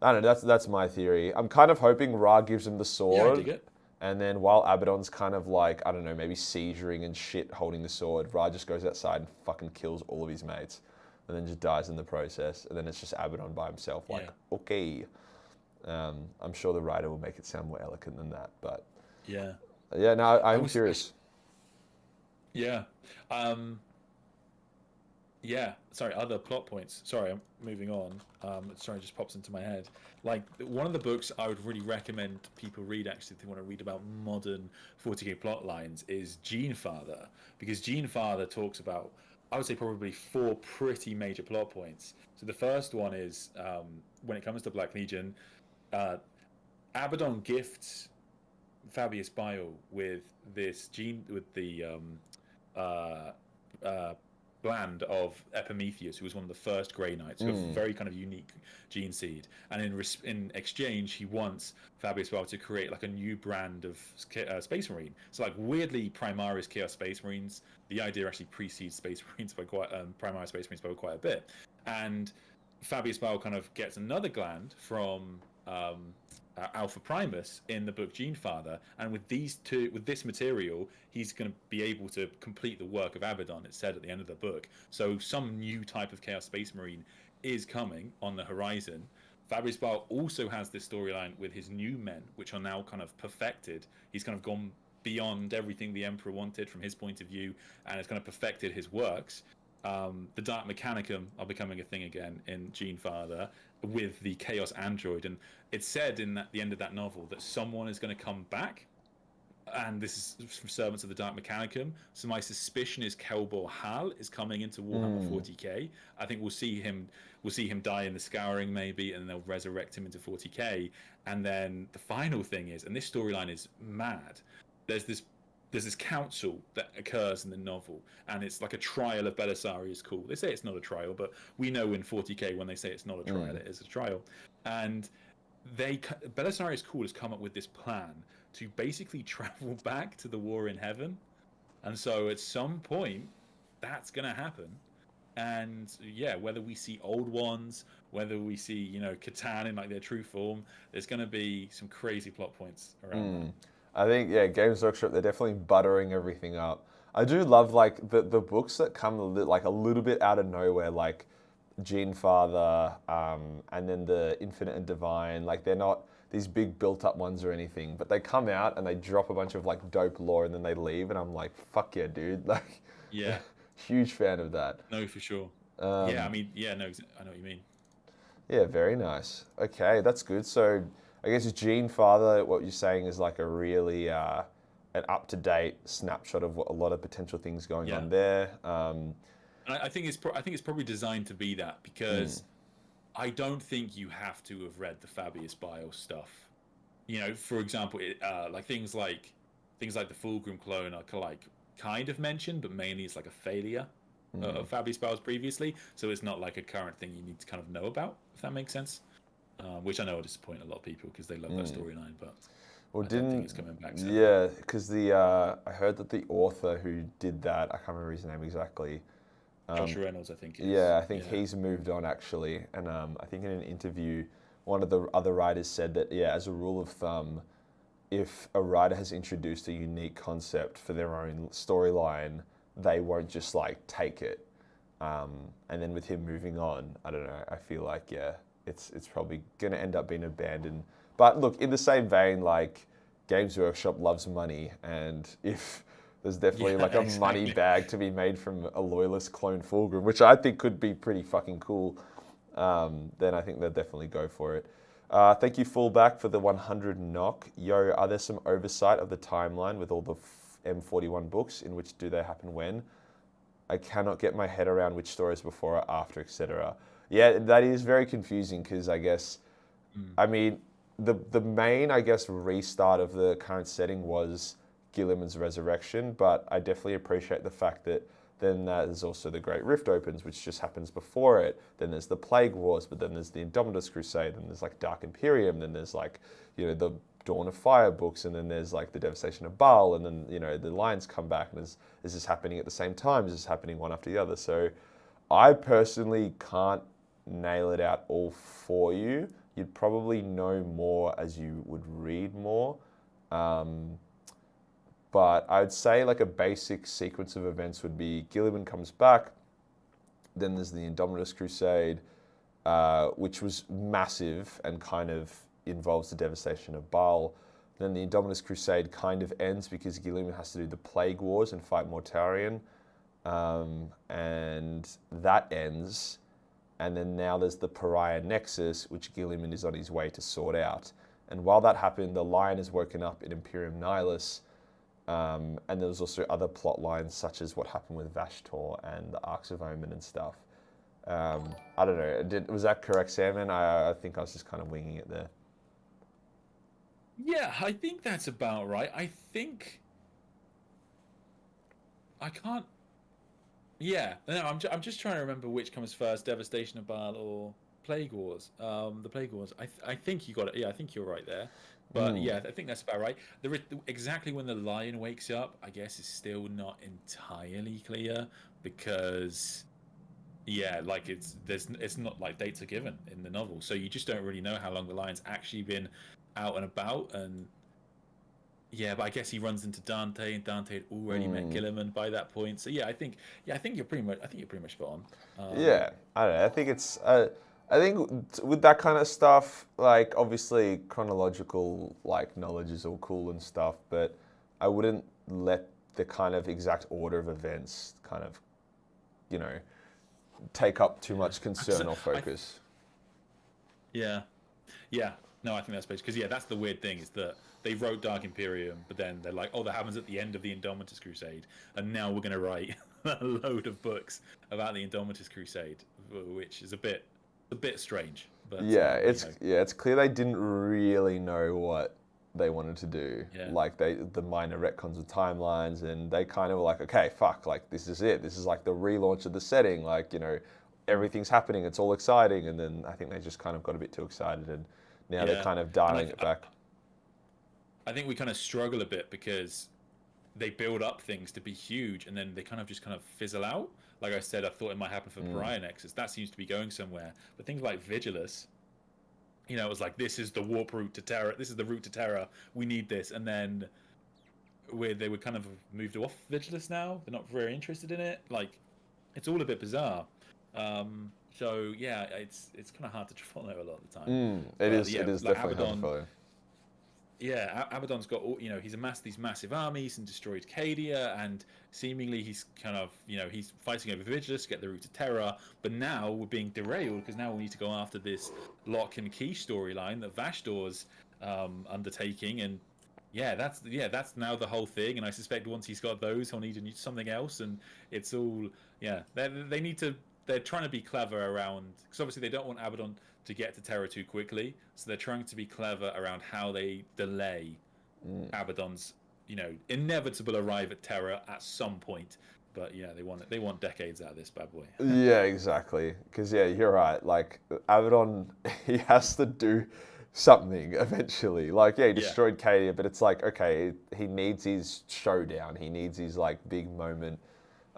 I don't know, that's my theory. I'm kind of hoping Ra gives him the sword. Yeah, I dig it. And then while Abaddon's kind of like, I don't know, maybe seizuring and shit holding the sword, Ra just goes outside and fucking kills all of his mates. And then just dies in the process. And then it's just Abaddon by himself, like, okay. I'm sure the writer will make it sound more eloquent than that, but... Yeah. Yeah, no, I'm curious. Yeah. Sorry, other plot points. Sorry, I'm moving on. Sorry, it just pops into my head. Like, one of the books I would really recommend people read, actually, if they want to read about modern 40k plot lines, is Genefather. Because Genefather talks about, I would say, probably 4 pretty major plot points. So the first one is, when it comes to Black Legion, Abaddon gifts Fabius Bile with this bland of Epimetheus, who was one of the first Grey Knights, who have a very kind of unique gene seed. And in exchange, he wants Fabius Bile to create like a new brand of Space Marine. So like weirdly, Primaris Chaos Space Marines. The idea actually precedes Space Marines by Primaris Space Marines by quite a bit. And Fabius Bile kind of gets another gland from Alpha Primus in the book Genefather, and with this material, he's going to be able to complete the work of Abaddon. It's said at the end of the book. So some new type of Chaos Space Marine is coming on the horizon. Fabrice Bile also has this storyline with his new men, which are now kind of perfected. He's kind of gone beyond everything the Emperor wanted from his point of view, and has kind of perfected his works. The Dark Mechanicum are becoming a thing again in Genefather with the Chaos Android, and it's said in the end of that novel that someone is going to come back, and this is from Servants of the Dark Mechanicum. So my suspicion is Kelbor Hal is coming into Warhammer 40k. I think we'll see him die in the Scouring maybe, and they'll resurrect him into 40k. And then the final thing is, and this storyline is mad, there's this council that occurs in the novel, and it's like a trial of Belisarius Cawl. They say it's not a trial, but we know in 40k when they say it's not a trial, it is a trial. And Belisarius Cawl has come up with this plan to basically travel back to the war in heaven. And so at some point, that's going to happen. And yeah, whether we see old ones, whether we see, Catan in like their true form, there's going to be some crazy plot points around that. I think, yeah, Games Workshop, they're definitely buttering everything up. I do love, like, the books that come a little bit out of nowhere, like Genefather, and then the Infinite and Divine. Like, they're not these big built-up ones or anything, but they come out and they drop a bunch of, like, dope lore and then they leave, and I'm like, fuck yeah, dude. Like, yeah. Huge fan of that. No, for sure. I know what you mean. Yeah, very nice. Okay, that's good. So I guess Genefather, what you're saying is like a really an up-to-date snapshot of what a lot of potential things going on there. And I think it's probably designed to be that, because I don't think you have to have read the Fabius Bile stuff. For example, like things like the Fulgrim clone are kind of mentioned, but mainly it's like a failure of Fabius Bile's previously. So it's not like a current thing you need to kind of know about, if that makes sense. Which I know will disappoint a lot of people because they love that storyline, but I don't think it's coming back. So. Yeah, because I heard that the author who did that, I can't remember his name exactly. Joshua Reynolds, I think. I think he's moved on actually, and I think in an interview, one of the other writers said that as a rule of thumb, if a writer has introduced a unique concept for their own storyline, they won't just like take it. And then with him moving on, I don't know. I feel like it's probably going to end up being abandoned. But look, in the same vein, like Games Workshop loves money, and if there's definitely a money bag to be made from a Loyalist clone Fulgrim, which I think could be pretty fucking cool, then I think they'll definitely go for it. Thank you, Fullback, for the 100 knock. Yo, are there some oversight of the timeline with all the M41 books? In which do they happen when? I cannot get my head around which stories before or after, etc. Yeah, that is very confusing because I guess, I mean, the main, I guess, restart of the current setting was Guilliman's resurrection, but I definitely appreciate the fact that then there's also the Great Rift opens, which just happens before it. Then there's the Plague Wars, but then there's the Indomitus Crusade, then there's like Dark Imperium, then there's like, the Dawn of Fire books, and then there's like the Devastation of Baal, and then, the Lions come back, and is this happening at the same time? Is this happening one after the other? So I personally can't nail it out all for you. You'd probably know more as you would read more. But I would say like a basic sequence of events would be Guilliman comes back, then there's the Indomitus Crusade, which was massive and kind of involves the devastation of Baal. Then the Indomitus Crusade kind of ends because Guilliman has to do the Plague Wars and fight Mortarion. And that ends. And then now there's the Pariah Nexus, which Guilliman is on his way to sort out. And while that happened, the Lion is woken up in Imperium Nihilus. And there was also other plot lines, such as what happened with Vashtor and the Arcs of Omen and stuff. I don't know. Was that correct, Sam? I think I was just kind of winging it there. Yeah, I think that's about right. I can't. Yeah, no, I'm just trying to remember which comes first, Devastation of Baal or Plague Wars. The Plague Wars. I think you got it. Yeah, I think you're right there. But yeah, I think that's about right. Exactly when the Lion wakes up, I guess, is still not entirely clear, because Yeah, like it's not like dates are given in the novel, so you just don't really know how long the lion's actually been out and about. And yeah, but I guess he runs into Dante, and Dante had already met Mm. Gilliman by that point. So I think you're pretty much spot on. Yeah, I don't know. I think it's. I think with that kind of stuff, like obviously chronological like knowledge is all cool and stuff, but I wouldn't let the kind of exact order of events kind of, you know, take up too much concern or I, focus. yeah, yeah. No, I think that's basically because that's the weird thing is that they wrote Dark Imperium, but then they're like, oh, that happens at the end of the Indomitus Crusade, and now we're gonna write a load of books about the Indomitus Crusade, which is a bit strange. Yeah, But it's clear they didn't really know what they wanted to do. yeah, Like the minor retcons of timelines, and they kind of were like, okay, fuck, like this is it. This is like the relaunch of the setting. Like everything's happening. It's all exciting. And then I think they just kind of got a bit too excited, and now they're yeah. kind of And dialing it back. I think we kind of struggle a bit because they build up things to be huge and then they kind of fizzle out. Like I said, I thought it might happen for Pariah Nexus. That seems to be going somewhere. But things like Vigilus, it was like this is the warp route to Terra. This is the route to Terra. We need this, and then they were kind of moved off Vigilus now. They're not very interested in it. Like it's all a bit bizarre. So yeah, it's kind of hard to follow a lot of the time. It But is. yeah, It is like definitely hard to Abaddon, follow. yeah, Abaddon's got all, he's amassed these massive armies and destroyed Cadia, and seemingly he's kind of, he's fighting over Vigilus to get the route to Terra. But now we're being derailed because now we need to go after this lock and key storyline that Vashdor's undertaking, and that's now the whole thing. And I suspect once he's got those, he'll need to need something else, and it's all they need to. They're trying to be clever around because obviously they don't want Abaddon to get to Terra too quickly, so they're trying to be clever around how they delay Abaddon's, inevitable arrive at Terra at some point. But yeah, they want decades out of this bad boy. Yeah, exactly. Because you're right. Like Abaddon, he has to do something eventually. Like he destroyed Cadia, but it's like okay, he needs his showdown. He needs his like big moment.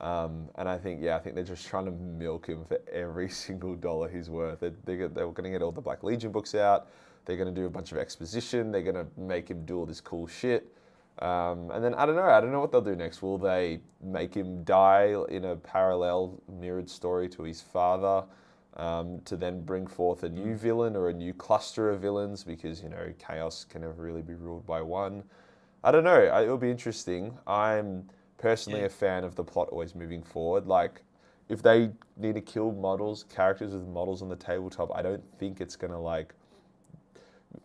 And I think they're just trying to milk him for every single dollar he's worth. They're going to get all the Black Legion books out. They're going to do a bunch of exposition. They're going to make him do all this cool shit. And then I don't know what they'll do next. Will they make him die in a parallel mirrored story to his father, to then bring forth a new villain or a new cluster of villains? Because chaos can never really be ruled by one. I don't know. It'll be interesting. I'm personally a fan of the plot always moving forward. Like, if they need to kill characters with models on the tabletop, I don't think it's gonna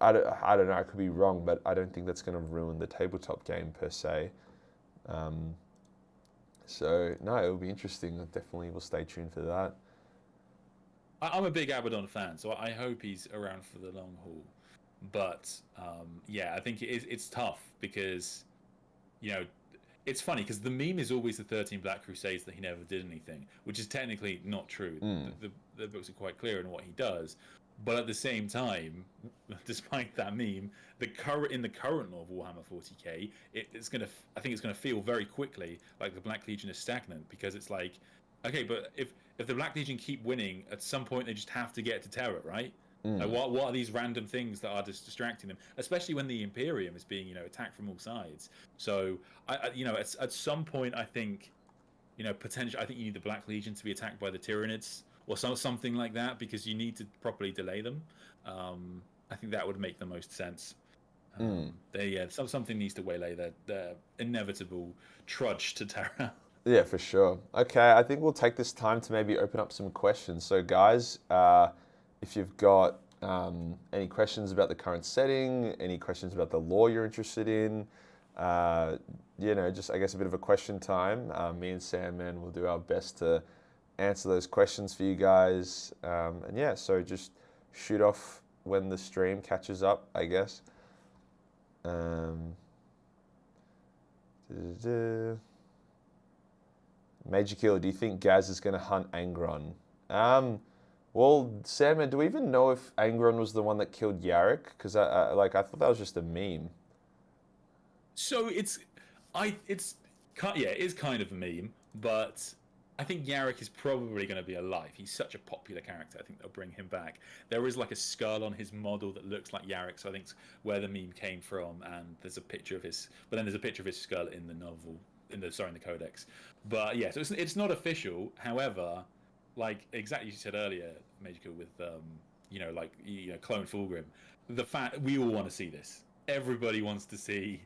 I don't know. I could be wrong, but I don't think that's gonna ruin the tabletop game per se. So no, it'll be interesting. Definitely, we'll stay tuned for that. I'm a big Abaddon fan, so I hope he's around for the long haul. But I think it's tough because it's funny because the meme is always the 13 Black Crusades that he never did anything, which is technically not true. The books are quite clear in what he does, but at the same time, despite that meme, in the current novel Warhammer 40k, I think it's gonna feel very quickly like the Black Legion is stagnant because it's like, okay, but if the Black Legion keep winning, at some point they just have to get to Terra, right? Like what are these random things that are just distracting them, especially when the Imperium is being attacked from all sides? So at some point I think potentially I think you need the Black Legion to be attacked by the Tyranids or something like that because you need to properly delay them. I think that would make the most sense. Something needs to waylay their inevitable trudge to Terra. Yeah, for sure. Okay, I think we'll take this time to maybe open up some questions. So, guys, if you've got any questions about the current setting, any questions about the lore you're interested in, just I guess a bit of a question time. Me and Sandman will do our best to answer those questions for you guys. So just shoot off when the stream catches up, I guess. Major Killer, do you think Gaz is going to hunt Angron? Well, Sandman, do we even know if Angron was the one that killed Yarrick? Because I thought that was just a meme. So it is kind of a meme, but I think Yarick is probably going to be alive. He's such a popular character. I think they'll bring him back. There is like a skull on his model that looks like Yarick, so I think it's where the meme came from. And there's a picture of his, but then there's a picture of his skull in the novel, in the codex. But yeah, so it's not official. However, like exactly as you said earlier, Magical, with clone Fulgrim. The fact we all want to see this. Everybody wants to see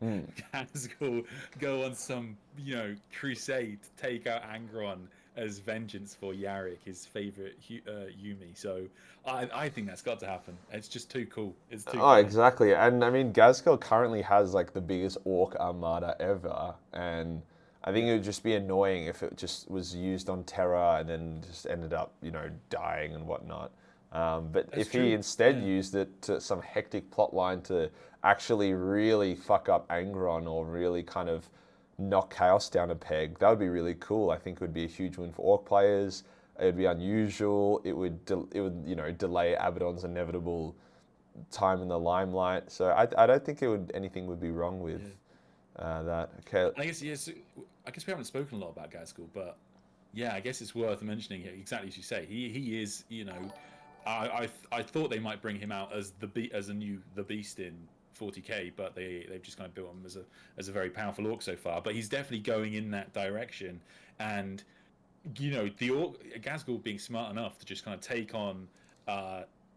Gaskell go on some, crusade to take out Angron as vengeance for Yarick, his favorite Yumi. So I think that's got to happen. It's just too cool. It's too cool. Exactly. And I mean, Gaskell currently has like the biggest orc armada ever, and I think it would just be annoying if it just was used on Terra and then just ended up, dying and whatnot. But That's if true. he instead used it to some hectic plot line to actually really fuck up Angron or really kind of knock Chaos down a peg, that would be really cool. I think it would be a huge win for Orc players. It would be unusual. It would delay Abaddon's inevitable time in the limelight. So I don't think anything would be wrong with that. Okay. I guess yes. I guess we haven't spoken a lot about Gaskell, but yeah, I guess it's worth mentioning here. Exactly as you say, he is. I thought they might bring him out as the beast in 40k, but they've just kind of built him as a very powerful orc so far. But he's definitely going in that direction, and the orc Gaskell being smart enough to just kind of take on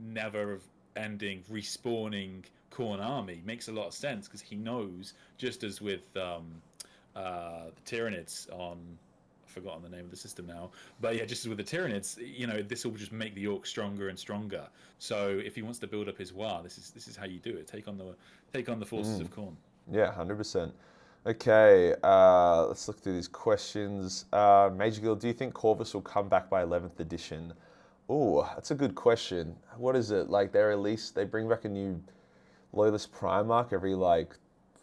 never-ending respawning Khorne army makes a lot of sense, because he knows, just as with the Tyranids on. Forgotten the name of the system now, but yeah, just as with the Tyranids, this will just make the orc stronger and stronger. So if he wants to build up his war, this is how you do it. Take on the forces of Khorne. Yeah, 100%. Okay, let's look through these questions. Major Guild, do you think Corvus will come back by 11th edition? Oh, that's a good question. What is it like? They bring back a new Loyalist Primarch every like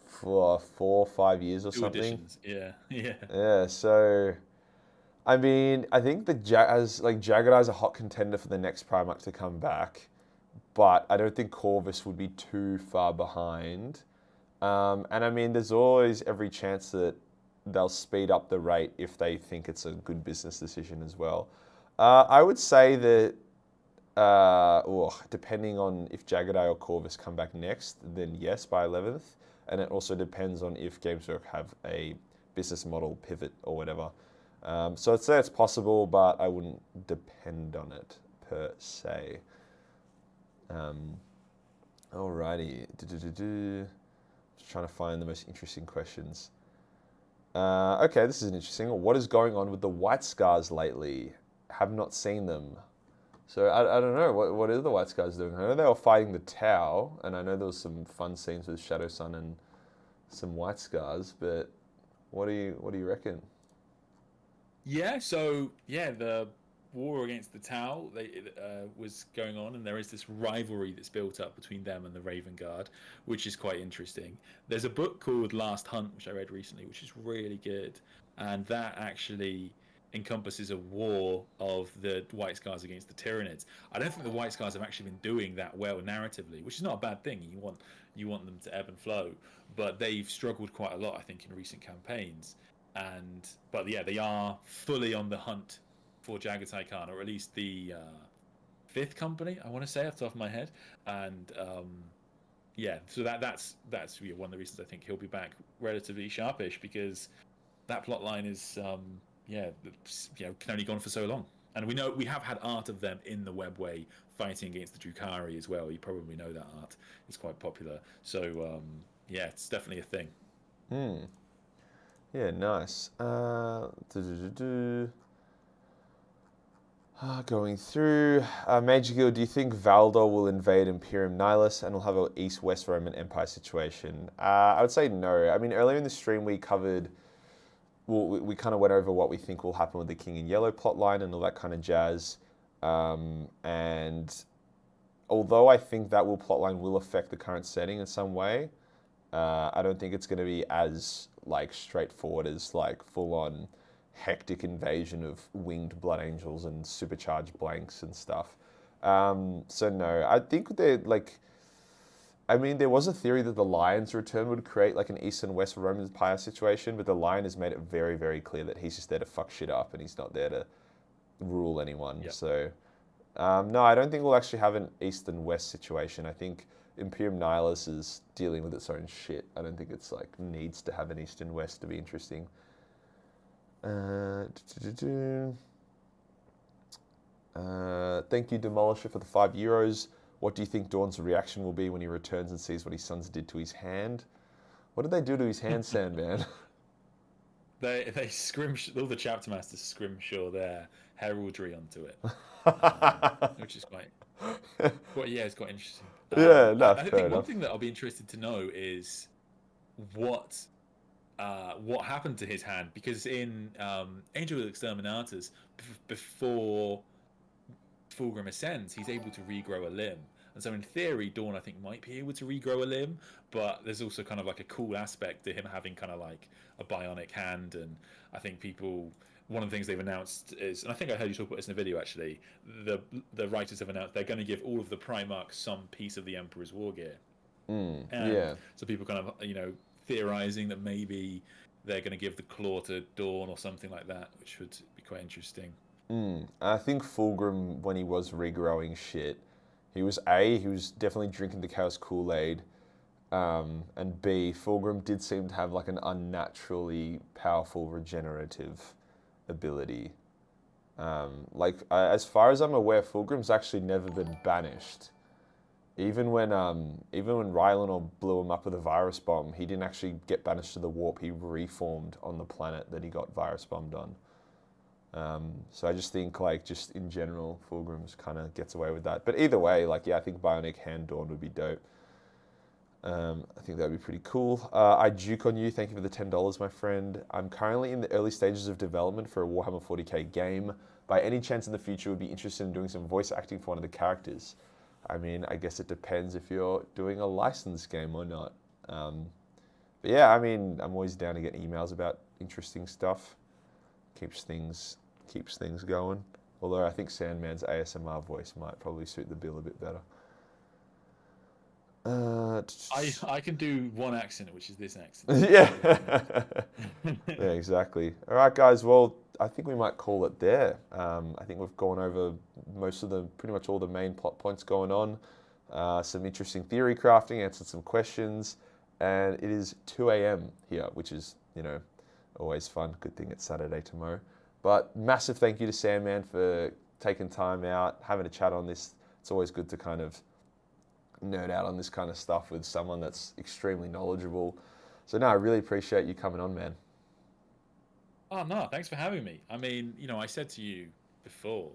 4 or 5 years or 2 something. editions. Yeah. Yeah, so I mean, I think Jaghatai is a hot contender for the next Primarch to come back, but I don't think Corvus would be too far behind. And I mean, there's always every chance that they'll speed up the rate if they think it's a good business decision as well. I would say that, depending on if Jaghatai or Corvus come back next, then yes, by 11th. And it also depends on if GamesWork have a business model pivot or whatever. So I'd say it's possible, but I wouldn't depend on it per se. Alrighty. Just trying to find the most interesting questions. Okay, this is interesting. What is going on with the White Scars lately? Have not seen them. So I don't know, what are the White Scars doing? I know they were fighting the Tau, and I know there was some fun scenes with Shadow Sun and some White Scars, but what do you reckon? Yeah, so the war against the Tau was going on, and there is this rivalry that's built up between them and the Raven Guard, which is quite interesting. There's a book called Last Hunt, which I read recently, which is really good, and that actually encompasses a war of the White Scars against the Tyranids. I don't think the White Scars have actually been doing that well narratively, which is not a bad thing. You want them to ebb and flow, but they've struggled quite a lot, I think, in recent campaigns. But yeah, they are fully on the hunt for Jaghatai Khan, or at least the 5th company, I want to say, off the top of my head. And so that's one of the reasons I think he'll be back relatively sharpish, because that plot line is can only go on for so long. And we have had art of them in the webway fighting against the Drukhari as well. You probably know that art; it's quite popular. So it's definitely a thing. Yeah, nice. Going through Major Guild, do you think Valdor will invade Imperium Nihilus and will have an East-West Roman Empire situation? I would say no. I mean, earlier in the stream we covered. We kind of went over what we think will happen with the King in Yellow plotline and all that kind of jazz. And although I think that plotline will affect the current setting in some way, I don't think it's going to be as straightforward as full-on hectic invasion of winged blood angels and supercharged blanks and stuff. So no, I think they're I mean, there was a theory that the Lion's return would create like an East and West Roman Empire situation, but the Lion has made it very, very clear that he's just there to fuck shit up and he's not there to rule anyone. Yep. So, no, I don't think we'll actually have an East and West situation. I think Imperium Nihilus is dealing with its own shit. I don't think it's like needs to have an East and West to be interesting. Thank you, Demolisher, for the €5. What do you think Dawn's reaction will be when he returns and sees what his sons did to his hand? What did they do to his hand, Sandman? They all the chapter masters scrimshaw their heraldry onto it, which is quite. Well, yeah, it's quite interesting. Yeah, no, I fair think enough. one thing that I'll be interested to know is what happened to his hand, because in Angel of Exterminators, before Fulgrim ascends, he's able to regrow a limb. And so in theory, Dawn, I think, might be able to regrow a limb, but there's also kind of like a cool aspect to him having kind of like a bionic hand. And I think one of the things they've announced is, and I think I heard you talk about this in a video actually, the writers have announced they're going to give all of the Primarchs some piece of the Emperor's war gear. Yeah. So people kind of, theorizing that maybe they're going to give the claw to Dawn or something like that, which would be quite interesting. I think Fulgrim, when he was regrowing shit, he was definitely drinking the Chaos Kool-Aid, and B, Fulgrim did seem to have like an unnaturally powerful regenerative ability. As far as I'm aware, Fulgrim's actually never been banished. Even when Rylannor blew him up with a virus bomb, he didn't actually get banished to the warp. He reformed on the planet that he got virus bombed on. So I just think, just in general, Fulgrim's kind of gets away with that. But either way, I think Bionic Hand Dawn would be dope. I think that would be pretty cool. I juke on you. Thank you for the $10, my friend. I'm currently in the early stages of development for a Warhammer 40k game. By any chance in the future, would be interested in doing some voice acting for one of the characters. I mean, I guess it depends if you're doing a licensed game or not. But yeah, I mean, I'm always down to get emails about interesting stuff. Keeps things going. Although I think Sandman's ASMR voice might probably suit the bill a bit better. I can do one accent, which is this accent. Yeah. Yeah, exactly. All right, guys. Well, I think we might call it there. I think we've gone over pretty much all the main plot points going on. Some interesting theory crafting, answered some questions, and it is 2 a.m. here, which is, always fun. Good thing it's Saturday tomorrow. But massive thank you to Sandman for taking time out, having a chat on this. It's always good to kind of nerd out on this kind of stuff with someone that's extremely knowledgeable. So no, I really appreciate you coming on, man. Oh no, thanks for having me. I mean, I said to you before,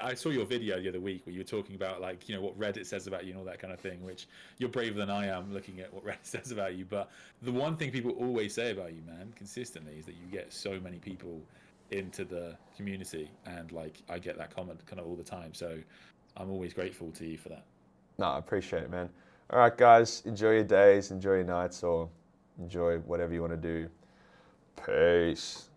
I saw your video the other week where you were talking about what Reddit says about you and all that kind of thing, which you're braver than I am looking at what Reddit says about you. But the one thing people always say about you, man, consistently, is that you get so many people into the community, and I get that comment kind of all the time. So I'm always grateful to you for that. No, I appreciate it, man. All right, guys, enjoy your days, enjoy your nights, or enjoy whatever you want to do. Peace.